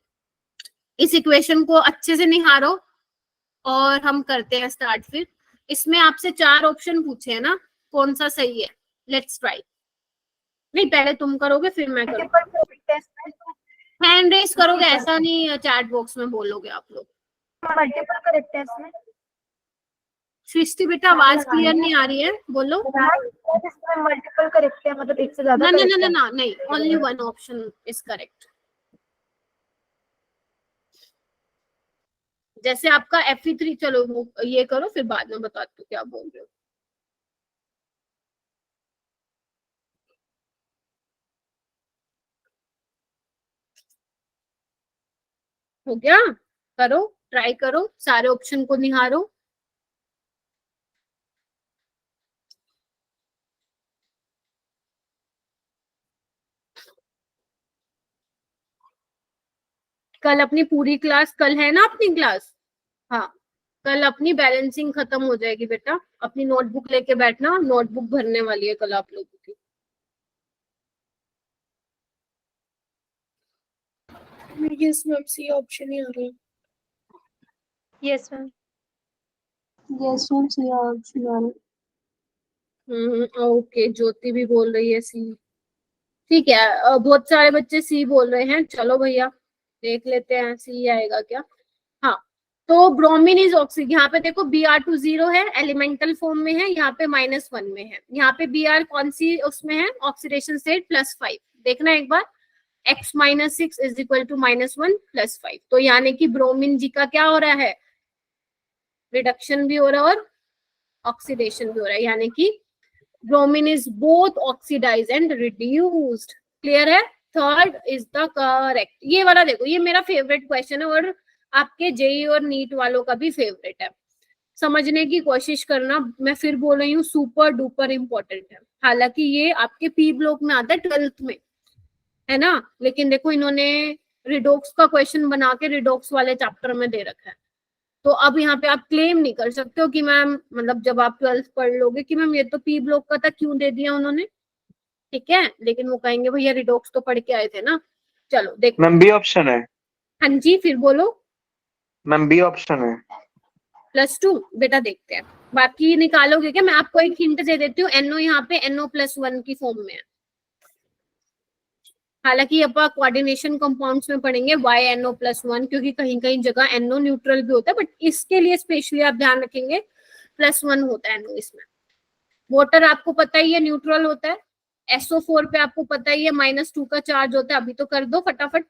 B: इस इक्वेशन को अच्छे से निहारो और हम करते हैं स्टार्ट। फिर इसमें आपसे 4 ऑप्शन पूछे हैं ना, कौन सा सही है, लेट्स ट्राई। नहीं पहले तुम करोगे फिर मैं करूँगी, हैंड रेस करोगे, ऐसा नहीं चैट बॉक्स में बोलोगे आप लोग।
E: मल्टीपल करेक्ट है इसमें।
B: सृष्टि बेटा आवाज क्लियर नहीं आ रही है, बोलो।
E: इसमें मल्टीपल करेक्ट है, मतलब एक से ज्यादा
B: ना ना
E: correct
B: ना
E: है।
B: ना नहीं, ओनली 1 ऑप्शन इज करेक्ट। जैसे आपका Fe3, चलो ये करो फिर बाद में बताती हूँ क्या बोल रहे हो। हो गया, करो, ट्राई करो, सारे ऑप्शन को निहारो। कल अपनी पूरी क्लास, कल है ना अपनी क्लास, हाँ कल अपनी बैलेंसिंग खत्म हो जाएगी बेटा, अपनी नोटबुक लेके बैठना, नोटबुक भरने वाली है कल आप लोगों की।
A: यस मैम सी ऑप्शन ही आ रहा है।
C: Yes ma'am. Yes, ma'am CR.
B: Okay, Jyoti भी बोल रही है सी। ठीक है, बहुत सारे बच्चे सी बोल रहे हैं। चलो भैया देख लेते हैं सी आएगा क्या। हाँ, तो ब्रोमीन इज ऑक्सीजन। यहाँ पे देखो Br2 0 है, एलिमेंटल फॉर्म में है, यहाँ पे -1 में है। यहाँ पे Br कौन सी उसमें है, ऑक्सीडेशन स्टेट +5। देखना एक बार, x - 6 इज इक्वल टू -1 +5। तो यानी कि ब्रोमीन जी का क्या हो रहा है, रिडक्शन भी हो रहा है और ऑक्सीडेशन भी हो रहा है, यानी कि bromine is both oxidized and reduced. Clear है? Third is the correct. ये वाला देखो, ये मेरा फेवरेट क्वेश्चन है और आपके जेई और नीट वालों का भी फेवरेट है। समझने की कोशिश करना, मैं फिर बोल रही हूँ, सुपर डुपर इंपॉर्टेंट है। हालांकि ये आपके पी ब्लॉक में आता है 12th में, है ना, लेकिन देखो इन्होंने रिडोक्स का क्वेश्चन बना के रिडोक्स वाले चैप्टर में दे रखा है। तो अब यहाँ पे आप क्लेम नहीं कर सकते हो कि मैम, मतलब जब आप 12th पढ़ लोगे कि मैम ये तो पी ब्लॉक का था, क्यों दे दिया उन्होंने। ठीक है, लेकिन वो कहेंगे भैया रिडोक्स तो पढ़ के आए थे ना। चलो देखो,
F: मैम बी ऑप्शन है।
B: हाँ जी, फिर बोलो।
F: मैम बी ऑप्शन है।
B: +2 बेटा, देखते हैं बाकी निकालोगे क्या। मैं आपको एक हिंट दे देती हूँ, NO यहाँ पे NO+1 की फॉर्म में है। हालांकि अपन कोऑर्डिनेशन कंपाउंड्स में पढ़ेंगे YNO+1, क्योंकि कहीं कहीं जगह NO न्यूट्रल भी होता है, बट इसके लिए स्पेशली आप ध्यान रखेंगे +1 होता है NO इसमें। वाटर आपको पता ही है न्यूट्रल होता है। SO4 पे आपको पता ही है -2 का चार्ज होता है। अभी तो कर दो फटाफट।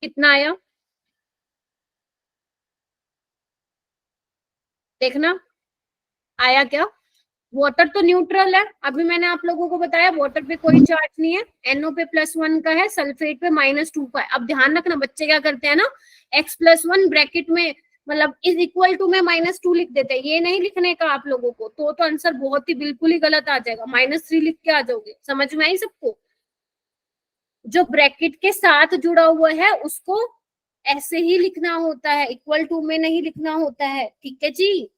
B: कितना आया देखना, आया क्या। वाटर तो न्यूट्रल है, अभी मैंने आप लोगों को बताया वाटर पे कोई चार्ज नहीं है। NO पे +1 का है, सल्फेट पे -2 का है। अब ध्यान रखना, बच्चे क्या करते हैं ना, x+1 ब्रैकेट में मतलब इज इक्वल टू में -2 लिख देते हैं। ये नहीं लिखने का आप लोगों को, तो आंसर बहुत ही बिल्कुल ही गलत आ जाएगा। -3 लिख के आ जाओगे। समझ में आई सबको? जो ब्रैकेट के साथ जुड़ा हुआ है उसको ऐसे ही लिखना होता है, इक्वल टू में नहीं लिखना होता है। ठीक है जी,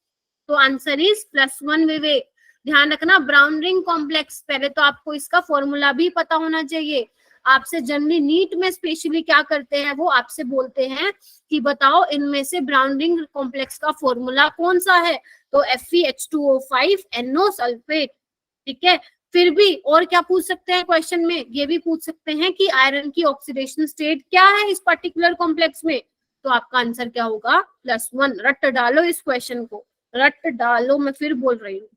B: तो आंसर इज +1 विवेक। ध्यान रखना, ब्राउन रिंग कॉम्प्लेक्स, पहले तो आपको इसका फॉर्मूला भी पता होना चाहिए। आपसे जनरली नीट में स्पेशली क्या करते हैं, वो आपसे बोलते हैं कि बताओ इनमें से ब्राउन रिंग कॉम्प्लेक्स का फॉर्मूला कौन सा है, तो Fe2O5 NO सल्फेट। ठीक है, फिर भी और क्या पूछ सकते हैं क्वेश्चन में, ये भी पूछ सकते हैं कि आयरन की ऑक्सीडेशन स्टेट क्या है इस पर्टिकुलर कॉम्प्लेक्स में, तो आपका आंसर क्या होगा, +1। रट डालो इस क्वेश्चन को, रट डालो, मैं फिर बोल रही हूँ।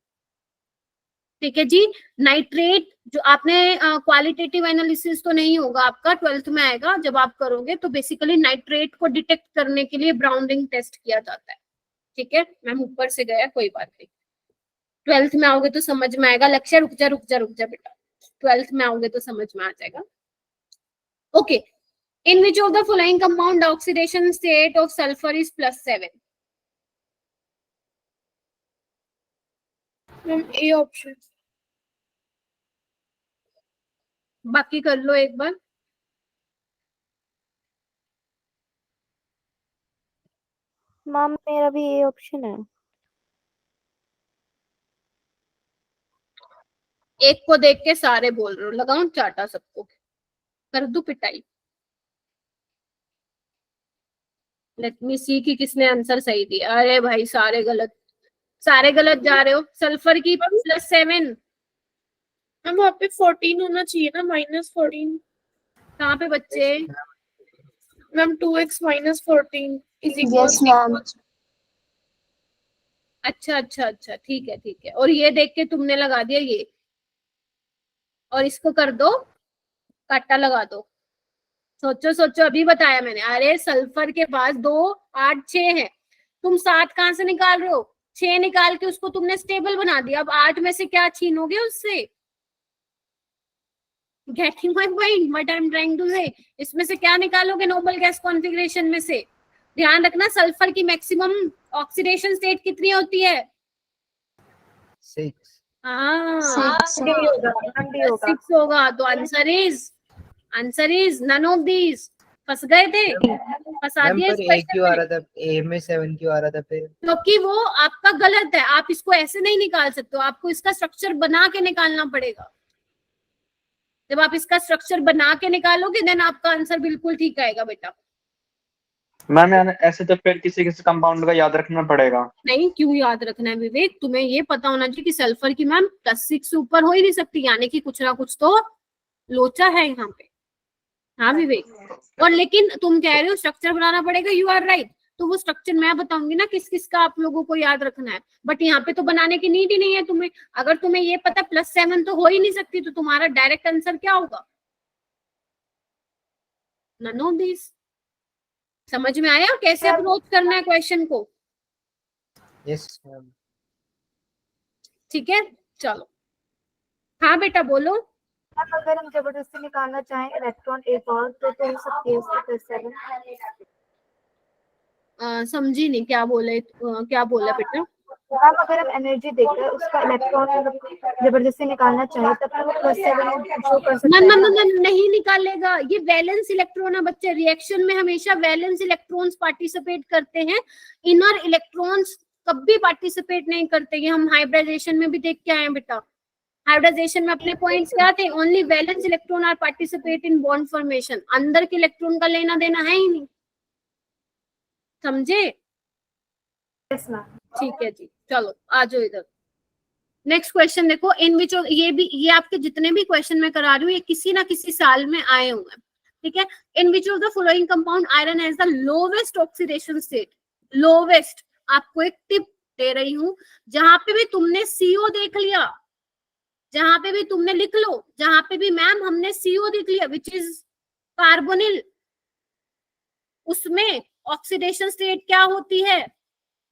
B: ठीक है जी, नाइट्रेट जो आपने क्वालिटेटिव एनालिसिस तो नहीं होगा आपका, 12th में आएगा जब आप करोगे। तो बेसिकली नाइट्रेट को डिटेक्ट करने के लिए ब्राउन रिंग टेस्ट किया जाता है। ठीक है, मैम ऊपर से गया, कोई बात नहीं, 12th में आओगे तो समझ में आएगा। लक्ष्य रुक जा बेटा, 12th में आओगे तो समझ में आ जाएगा। Okay, in which of the following compound oxidation state of sulphur is +7।
A: Ma'am A option.
B: बाकी कर लो एक बार।
D: मैम मेरा भी ये ऑप्शन है।
B: एक को देख के सारे बोल रहे हो, लगाओ चाटा सबको, कर दू पिटाई। लेट मी सी कि किसने आंसर सही दिया। अरे भाई सारे गलत जा रहे हो। सल्फर की +7,
A: मैम वहाँ पे 14 होना चाहिए ना, -14।
B: कहाँ पे बच्चे।
A: Ma'am 2x - 14 is equal.
C: Yes, ma'am.
B: अच्छा, ठीक है। और ये देख के तुमने लगा दिया ये, और इसको कर दो, काटा लगा दो। सोचो, अभी बताया मैंने। अरे सल्फर के पास 2, 8, 6 है, तुम 7 कहाँ से निकाल रहे हो। 6 निकाल के उसको तुमने स्टेबल बना दिया, अब 8 में से क्या छीनोगे उससे। Getting my point, what I am trying to say. इसमें से क्या निकालोगे नोबल गैस कॉन्फ़िगरेशन में से। ध्यान रखना, सल्फर की मैक्सिमम ऑक्सीडेशन स्टेट कितनी होती है,
H: 6।
B: हाँ
D: 6
B: 6 होगा। तो answer is none of these. फंस गए थे, फंसा
H: मैम
B: दिया
H: पर
B: इस
H: ए क्यों आ
B: क्वेश्चन में,
H: रहा था, ए में 7 क्यों आ रहा था फिर।
B: क्योंकि वो आपका गलत है। आप इसको ऐसे नहीं निकाल सकते हो, आपको इसका स्ट्रक्चर बना के निकालना पड़ेगा। जब आप इसका स्ट्रक्चर बना के निकालोगे देन आपका आंसर बिल्कुल ठीक आएगा बेटा।
F: मैम यानी ऐसे तो फिर किसी किसी कंपाउंड का याद रखना पड़ेगा।
B: नहीं, क्यों याद रखना है विवेक, तुम्हें ये पता होना चाहिए कि सल्फर की मैम +6 से ऊपर हो ही नहीं सकती, यानी कि कुछ ना कुछ तो लोचा है यहाँ पे। हाँ विवेक, और लेकिन तुम कह रहे हो स्ट्रक्चर बनाना पड़ेगा, यू आर राइट। तो वो स्ट्रक्चर मैं बताऊंगी ना किस किस का आप लोगों को याद रखना है, बट यहाँ पे तो बनाने की नीड ही नहीं है तुम्हें। अगर तुम्हें ये पता +7 तो हो ही नहीं सकती, तो तुम्हारा डायरेक्ट आंसर क्या होगा? None of this. समझ में आया कैसे अप्रोच करना है क्वेश्चन को?
H: Yes ma'am.
B: ठीक है, चलो। हाँ बेटा बोलो।
E: मैम अगर हम जबरदस्ती निकालना चाहें इलेक्ट्रॉन एक और तो हो सकती है उसकी +7।
B: समझी नहीं क्या बोले, क्या बोला बेटा?
E: मैम अगर हम एनर्जी देकर उसका इलेक्ट्रॉन जबरदस्ती निकालना चाहे तब तो +7 शो कर सकते
B: ना
E: हैं
B: ना ना ना, नहीं निकालेगा। ये वैलेंस इलेक्ट्रॉन है बच्चे, रिएक्शन में हमेशा वैलेंस इलेक्ट्रॉन्स पार्टिसिपेट करते हैं, इनर इलेक्ट्रॉन्स कभी पार्टिसिपेट नहीं करते। ये हम हाइब्रिडाइजेशन में भी देख के आए हैं बेटा। हाइब्रिडाइजेशन में अपने पॉइंट्स क्या थे? Only valence electron are participate in bond formation, अंदर के इलेक्ट्रॉन का लेना देना है ही नहीं। समझे?
E: Yes ma'am.
B: ठीक है जी, चलो आ जाओ इधर। नेक्स्ट क्वेश्चन देखो, इन विच ये आपके जितने भी क्वेश्चन मैं करा रही हूँ ये किसी ना किसी साल में आए हुए हैं, ठीक है। In which of the following compound iron has the lowest oxidation state? Lowest, आपको एक टिप दे रही हूँ, जहां पे भी तुमने CO देख लिया, जहां पे भी तुमने लिख लो, जहां पे भी मैम हमने CO देख लिया विच इज कार्बोनिल, उसमें ऑक्सीडेशन स्टेट क्या होती है?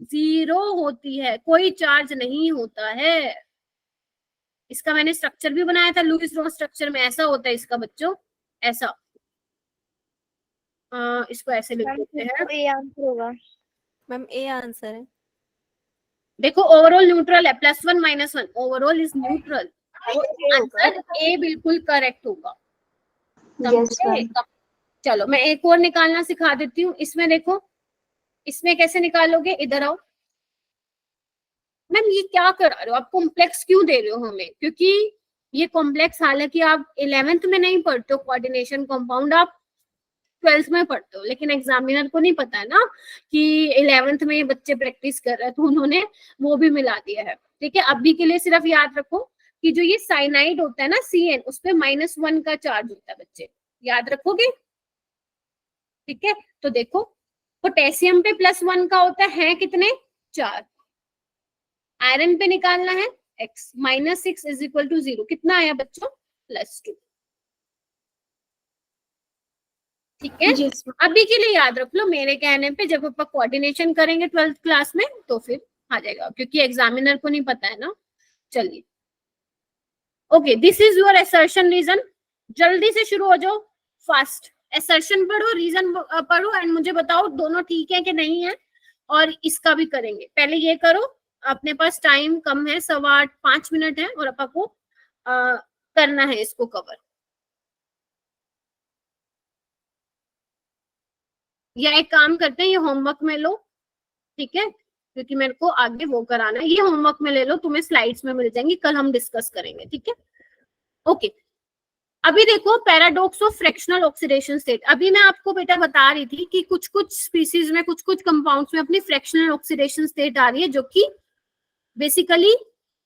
B: 0 होती है, कोई चार्ज नहीं होता है। इसका मैंने स्ट्रक्चर भी बनाया था, लुईस रॉस स्ट्रक्चर में ऐसा होता है इसका बच्चों, ऐसा। इसको ऐसे लिख देते हैं।
D: ए आंसर होगा
G: मैम, ए आंसर है।
B: देखो ओवरऑल न्यूट्रल है, +1 -1, overall is neutral, answer A बिल्कुल करेक्ट होगा।
C: यस
B: समझे?
C: मैम।
B: चलो मैं एक और निकालना सिखा देती हूँ। इसमें देखो, इसमें कैसे निकालोगे, इधर आओ। मैम ये क्या करा रहे हो आप, कॉम्प्लेक्स क्यों दे रहे हो हमें? क्योंकि ये कॉम्प्लेक्स हालांकि आप 11th में नहीं पढ़ते हो, कोऑर्डिनेशन कंपाउंड आप 12th में पढ़ते हो, लेकिन एग्जामिनर को नहीं पता है ना कि 11th में ये बच्चे प्रैक्टिस कर रहे हैं, तो उन्होंने वो भी मिला दिया है। ठीक है, अभी के लिए सिर्फ याद रखो कि जो ये साइनाइड होता है ना CN, उस पे -1 का चार्ज होता है बच्चे, याद रखोगे? ठीक है, तो देखो पोटेशियम पे +1 का होता है कितने? 4। आयरन पे निकालना है x, -6 = 0, कितना आया बच्चों? +2। ठीक है, अभी के लिए याद रख लो, मेरे कहने पे जब आप कोऑर्डिनेशन करेंगे 12th क्लास में तो फिर आ जाएगा, क्योंकि एग्जामिनर को नहीं पता है ना। चलिए, okay, this is your assertion reason. जल्दी से शुरू हो जाओ, फास्ट। असर्शन पढ़ो, रीजन पढ़ो एंड मुझे बताओ दोनों ठीक है कि नहीं है, और इसका भी करेंगे। पहले ये करो, अपने पास टाइम कम है, 8:15 5 मिनट है, और अपन को करना है इसको कवर। या एक काम करते हैं, ये होमवर्क में लो, ठीक है, क्योंकि मेरे को आगे वो कराना है। ये होमवर्क में ले लो, तुम्हें स्लाइड्स में मिल जाएंगी, कल हम डिस्कस करेंगे, ठीक है। ओके, अभी देखो paradox of fractional oxidation state. अभी मैं आपको बेटा बता रही थी कि कुछ कुछ स्पीसीज में, कुछ कुछ कंपाउंड्स में अपनी फ्रैक्शनल ऑक्सीडेशन स्टेट आ रही है, जो कि बेसिकली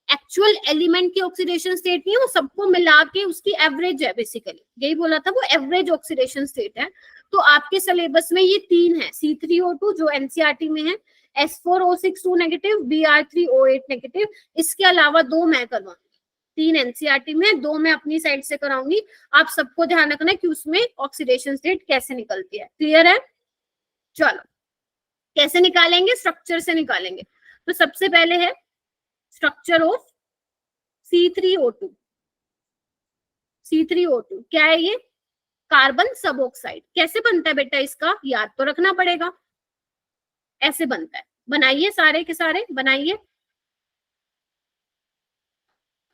B: एक्चुअल एलिमेंट की ऑक्सीडेशन स्टेट नहीं है, वो सबको मिला के उसकी एवरेज है। बेसिकली यही बोला था, वो एवरेज ऑक्सीडेशन स्टेट है। तो आपके सिलेबस में ये 3 है, C3O2 जो NCERT में है, S4O62 नेगेटिव, Br3O8 नेगेटिव। इसके अलावा 2 मैं करवाऊंगी, 3 NCERT में, 2 मैं अपनी साइड से कराऊंगी। आप सबको ध्यान रखना है कि उसमें ऑक्सीडेशन स्टेट कैसे निकलती है। क्लियर है? चलो, कैसे निकालेंगे? स्ट्रक्चर से निकालेंगे। तो सबसे पहले है स्ट्रक्चर ऑफ C3O2। C3O2 क्या है? ये कार्बन सब ऑक्साइड। कैसे बनता है बेटा इसका? याद तो रखना पड़ेगा। ऐसे बनता है, बनाइए सारे के सारे बनाइए।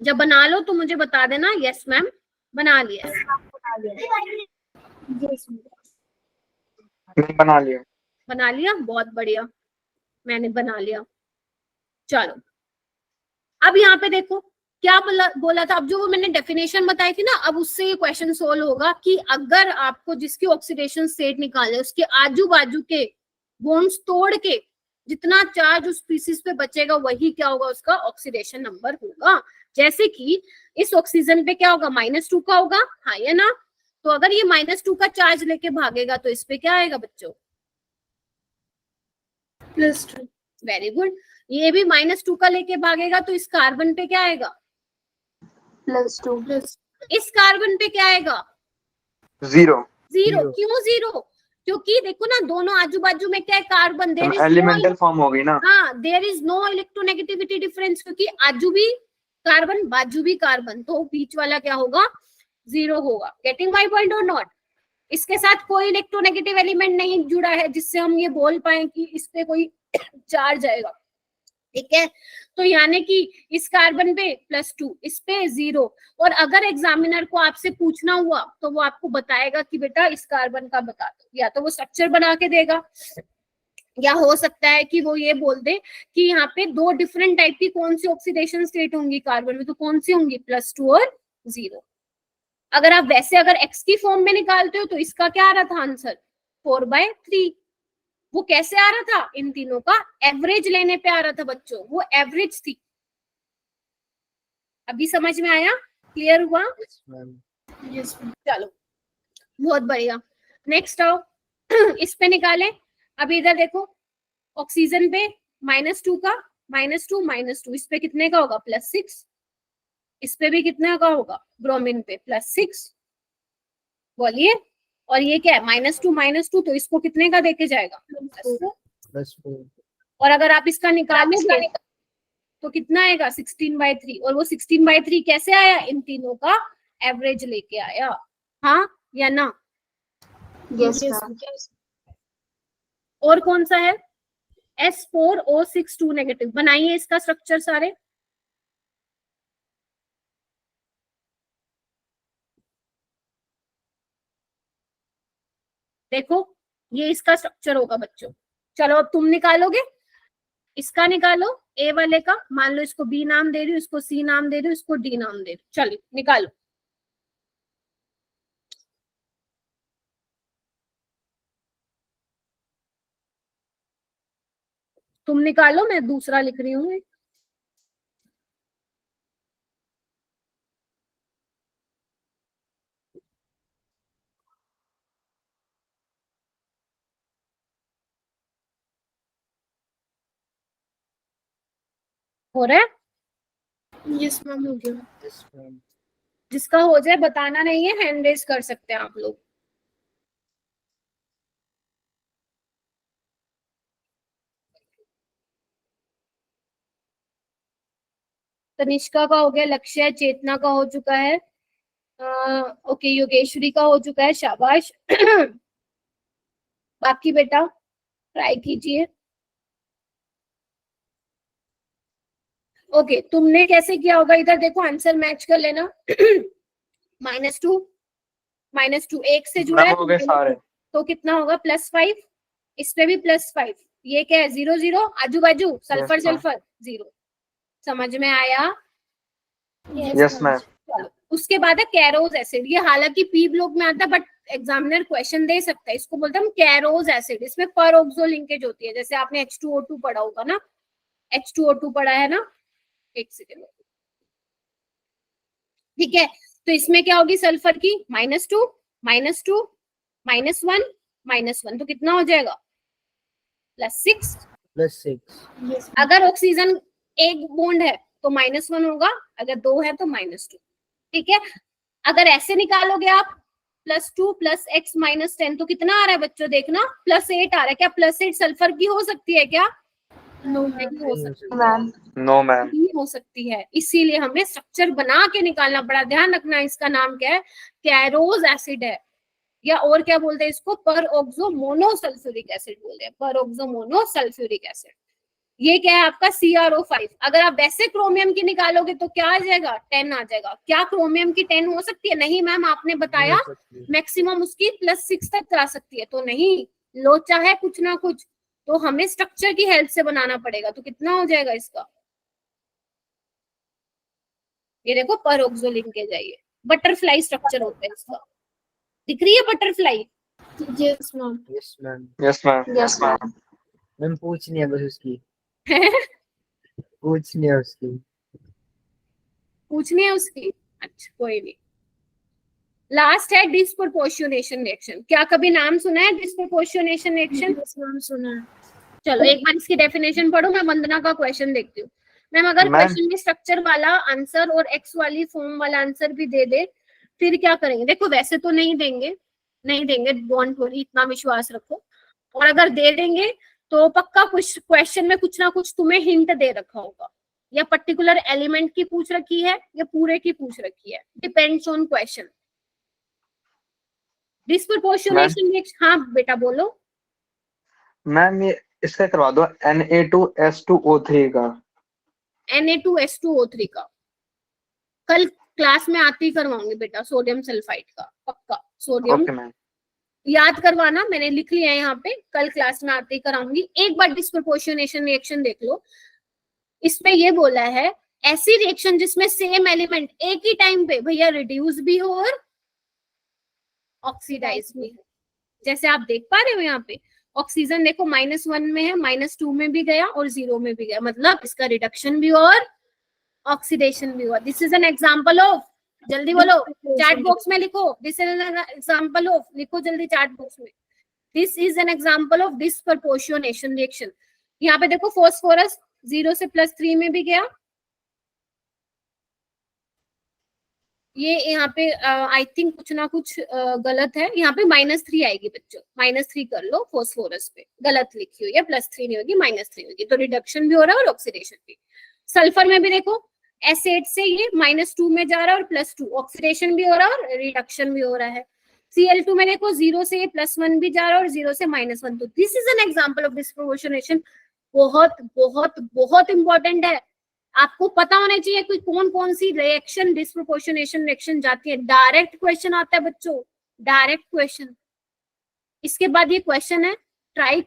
B: जब बना लो तो मुझे बता देना। यस मैम, बना लिया।
F: बना लिया।
B: बना लिया, बहुत बढ़िया, मैंने बना लिया। चलो, अब यहाँ पे देखो, क्या बोला था, अब जो वो मैंने डेफिनेशन बताई थी ना, अब उससे ये क्वेश्चन सोल्व होगा कि अगर आपको जिसकी ऑक्सीडेशन स्टेट निकाले उसके आजू बाजू के बॉन्ड्स तोड़ के जितना चार्ज उस स्पीसीज पे बचेगा वही क्या होगा, उसका ऑक्सीडेशन नंबर होगा। जैसे कि इस ऑक्सीजन पे क्या होगा, -2 का होगा, हाँ या ना। तो अगर ये -2 का चार्ज लेके भागेगा तो इस पे क्या आएगा बच्चों,
A: +2।
B: Very good. ये भी -2 का लेके भागेगा तो इस कार्बन पे क्या आएगा,
C: +2
B: इस कार्बन पे क्या आएगा,
F: 0।
B: जीरो। क्यों जीरो, क्योंकि देखो ना दोनों आजू बाजू में क्या है, carbon, there is
F: elemental form हो गई ना।
B: हाँ, there is no electronegativity difference, क्योंकि आजू भी कार्बन बाजू भी कार्बन, तो बीच वाला क्या होगा, 0 होगा। Getting my point or not. इसके साथ कोई इलेक्ट्रोनेगेटिव एलिमेंट नहीं जुड़ा है जिससे हम ये बोल पाए कि इस पे कोई चार्ज आएगा, ठीक है। तो यानी कि इस कार्बन पे +2, इस पे 0। और अगर एग्जामिनर को आपसे पूछना हुआ तो वो आपको बताएगा कि बेटा इस कार्बन का बता दो, या तो वो स्ट्रक्चर बना के देगा, या हो सकता है कि वो ये बोल दे कि यहाँ पे 2 डिफरेंट टाइप की कौन सी ऑक्सीडेशन स्टेट होंगी कार्बन में, तो कौन सी होंगी, +2 और 0। अगर आप वैसे अगर x की फॉर्म में निकालते हो तो इसका क्या आ रहा था आंसर, 4/3। वो कैसे आ रहा था, इन तीनों का एवरेज लेने पे आ रहा था बच्चों, वो एवरेज थी। अभी समझ में आया, क्लियर हुआ?
A: यस
B: चलो बहुत बढ़िया, नेक्स्ट आओ। इस पे निकाले। अब इधर देखो, ऑक्सीजन पे -2 का, -2 इस पे कितने का होगा, +6। इस पे भी कितने का होगा, ब्रोमीन पे +6, बोलिए। और ये क्या है, -2 तो इसको कितने का देके जाएगा, +4। और अगर आप इसका निकालोगे तो कितना आएगा, 16/3। और वो 16/3 कैसे आया, इन तीनों का एवरेज लेके आया, हाँ या ना।
C: Yes ma'am.
B: और कौन सा है, S4O6 2 नेगेटिव। बनाइए इसका स्ट्रक्चर सारे। देखो ये इसका स्ट्रक्चर होगा बच्चों। चलो अब तुम निकालोगे, इसका निकालो, ए वाले का। मान लो इसको बी नाम दे रही हूँ, इसको सी नाम दे रही हूँ, इसको डी नाम दे रही हूँ। चलिए निकालो। तुम निकालो, मैं दूसरा लिख रही हूँ। हो रहा है,
A: यस मैम, हो गया।
B: जिसका हो जाए बताना नहीं है, हैंड रेज कर सकते हैं आप लोग। तनिष्का का हो गया, लक्ष्य, चेतना का हो चुका है, ओके, योगेश्वरी का हो चुका है, शाबाश। बाकी बेटा ट्राई कीजिए। ओके, तुमने कैसे किया होगा, इधर देखो आंसर मैच कर लेना। -2 एक से जुड़ा है
F: हो गए सारे।
B: तो कितना होगा, +5। इस पे भी +5। ये क्या है, 0 0 आजू बाजू, सल्फर
F: Yes, ma'am.
B: सल्फर 0। समझ में आया?
F: Yes ma'am.
B: चलो उसके बाद है कैरोज एसिड। ये हालांकि पी ब्लॉक में आता है बट एग्जामिनर क्वेश्चन दे सकता है। इसको बोलते हैं हम कैरोज एसिड। इसमें पर ऑक्सो लिंकेज होती है, जैसे आपने H2O2 पढ़ा होगा ना, H2O2 पढ़ा है ना, एक सेकेंड, ठीक है। तो इसमें क्या होगी, सल्फर की -2 -2 -1 -1, तो कितना हो जाएगा, +6।
H: +6।
B: अगर ऑक्सीजन एक बॉन्ड है तो -1 होगा, अगर 2 है तो -2, ठीक है। अगर ऐसे निकालोगे आप, +2 + x - 10, तो कितना आ रहा है बच्चों, देखना, +8 आ रहा है। क्या +8 सल्फर की हो सकती है क्या,
A: नो
B: नहीं हो सकती,
C: मैम
F: नो मैम।
B: नहीं हो सकती है। इसीलिए हमें स्ट्रक्चर बना के निकालना पड़ा। ध्यान रखना, इसका नाम क्या है, कैरोज एसिड है, या और क्या बोलते हैं इसको, पर ऑक्सो मोनोसल्फ्यूरिक एसिड बोलते हैं, पर ऑक्सो मोनोसल्फ्यूरिक एसिड। ये क्या है आपका CrO5। अगर आप वैसे क्रोमियम की निकालोगे तो क्या आ जाएगा, 10 आ जाएगा। क्या क्रोमियम की 10 हो सकती है, नहीं मैम, आपने बताया मैक्सिमम उसकी +6 तक जा सकती है, तो नहीं, लोचा है कुछ ना कुछ, तो हमें स्ट्रक्चर की हेल्प से बनाना पड़ेगा। तो कितना हो जाएगा इसका, ये देखो परोक्सो लिंकेज है, ये बटरफ्लाई स्ट्रक्चर होता है इसका। दिख रही है butterfly?
A: Yes ma'am.
H: Yes ma'am.
F: Yes ma'am.
C: Yes ma'am.
H: Ma'am पूछनी है बस उसकी, पूछनी है उसकी।
B: पूछनी है उसकी? अच्छा कोई नहीं। लास्ट है डिस्प्रोपोर्शनेशन रिएक्शन। क्या कभी नाम सुना है डिस्प्रोपोर्शनेशन रिएक्शन?
A: यस मैम सुना है।
B: चलो एक बार इसकी डेफिनेशन पढ़ो, मैं वंदना का क्वेश्चन देखती हूँ। मैम अगर
F: मैम।
B: क्वेश्चन में स्ट्रक्चर वाला आंसर और एक्स वाली फॉर्म वाला आंसर भी दे दे फिर क्या करेंगे? देखो वैसे तो नहीं देंगे, नहीं देंगे, डोंट वरी, इतना विश्वास रखो। और अगर दे देंगे तो पक्का कुछ क्वेश्चन में कुछ ना कुछ तुम्हें हिंट दे रखा होगा, या पर्टिकुलर एलिमेंट की पूछ रखी है या पूरे की पूछ रखी है, depends on question. Disproportionation reaction, हाँ बेटा बोलो।
F: मैम ये इसका करवा दो Na2S2O3 का।
B: Na2S2O3 का कल क्लास में आती करवाऊंगी बेटा, सोडियम सल्फाइड का पक्का। Sodium
F: okay ma'am.
B: याद करवाना, मैंने लिख लिया है यहाँ पे, कल क्लास में आते ही कराऊंगी। एक बार डिस्प्रोपोर्शनेशन रिएक्शन देख लो। इसमें ये बोला है ऐसी रिएक्शन जिसमें सेम एलिमेंट एक ही टाइम पे भैया रिड्यूस भी हो और ऑक्सीडाइज भी हो। जैसे आप देख पा रहे हो यहाँ पे ऑक्सीजन देखो -1 में है, -2 में भी गया और 0 में भी गया, मतलब इसका रिडक्शन भी और ऑक्सीडेशन भी हुआ। This is an example of, जल्दी बोलो चैट बॉक्स में लिखो, this is an example of, लिखो जल्दी चैट बॉक्स में, this is an example of disproportionation reaction. यहाँ पे देखो फास्फोरस 0 से +3 में भी गया, ये यहाँ पे आई थिंक कुछ ना कुछ गलत है, यहाँ पे -3 आएगी बच्चों, -3 कर लो फास्फोरस पे, गलत लिखी हुई है, +3 नहीं होगी -3 होगी, तो रिडक्शन भी हो रहा है और ऑक्सीडेशन भी। सल्फर में भी देखो S8 से ये -2 में जा रहा है और +2, ऑक्सीडेशन भी हो रहा है और रिडक्शन भी हो रहा है। Cl2 में देखो 0 से +1 भी जा रहा है और 0 से -1, तो this is an example of disproportionation. बहुत बहुत बहुत इंपॉर्टेंट है, आपको पता होना चाहिए कि कौन कौन सी रिएक्शन डिस्प्रोपोर्शनेशन रिएक्शन जाती है। डायरेक्ट क्वेश्चन आता है बच्चों, डायरेक्ट क्वेश्चन। इसके बाद ये क्वेश्चन है, ट्राई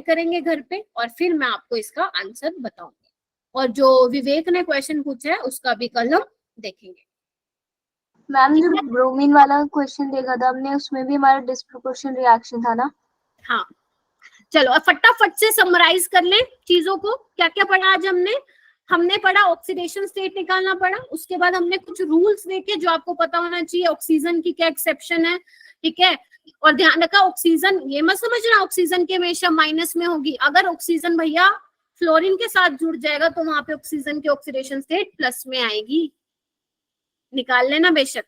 B: करेंगे घर पे और फिर मैं आपको इसका आंसर बताऊंगी। और जो विवेक ने क्वेश्चन पूछा है उसका भी कल हम देखेंगे।
C: मैम जो ब्रोमीन वाला क्वेश्चन देखा था हमने, उसमें भी हमारा डिस्प्रोपोर्शन रिएक्शन था ना?
B: हाँ चलो अब फटाफट से समराइज कर ले चीजों को। क्या क्या पढ़ा आज हमने पढ़ा ऑक्सीडेशन स्टेट निकालना पड़ा, उसके बाद हमने कुछ रूल्स देखे जो आपको पता होना चाहिए, ऑक्सीजन की क्या एक्सेप्शन है, ठीक है। और ध्यान रखा ऑक्सीजन, ये मत समझना ऑक्सीजन के हमेशा माइनस में होगी, अगर ऑक्सीजन भैया फ्लोरीन के साथ जुड़ जाएगा तो वहां पे ऑक्सीजन की ऑक्सीडेशन स्टेट प्लस में आएगी, निकाल लेना बेशक,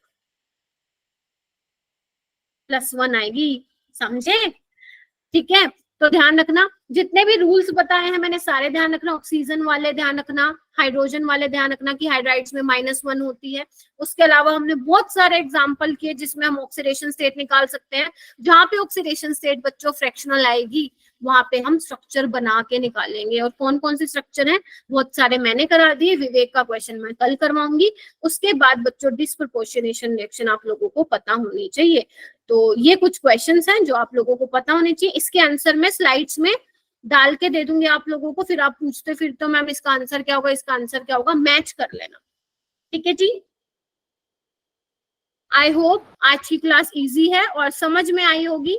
B: +1 आएगी, समझे, ठीक है। तो ध्यान रखना जितने भी रूल्स बताए हैं मैंने सारे ध्यान रखना, ऑक्सीजन वाले ध्यान रखना, हाइड्रोजन वाले ध्यान रखना कि हाइड्राइड्स में -1 होती है। उसके अलावा हमने बहुत सारे एग्जांपल किए जिसमें हम ऑक्सीडेशन स्टेट निकाल सकते हैं। जहां पे ऑक्सीडेशन स्टेट बच्चों फ्रैक्शनल आएगी वहां पे हम स्ट्रक्चर बना के निकालेंगे। और कौन कौन से स्ट्रक्चर हैं बहुत सारे मैंने करा दिए, विवेक का क्वेश्चन मैं कल करवाऊंगी। उसके बाद बच्चों डिस्प्रोपोर्शनेशन रिएक्शन आप लोगों को पता होनी चाहिए। तो ये कुछ क्वेश्चंस हैं जो आप लोगों को पता होने चाहिए। इसके आंसर मैं स्लाइड्स में डाल के दे दूंगी आप लोगों को, फिर आप पूछते फिर तो मैम इसका आंसर क्या होगा, इसका आंसर क्या होगा, मैच कर लेना, ठीक है जी। आई होप आज की क्लास इजी है और समझ में आई होगी।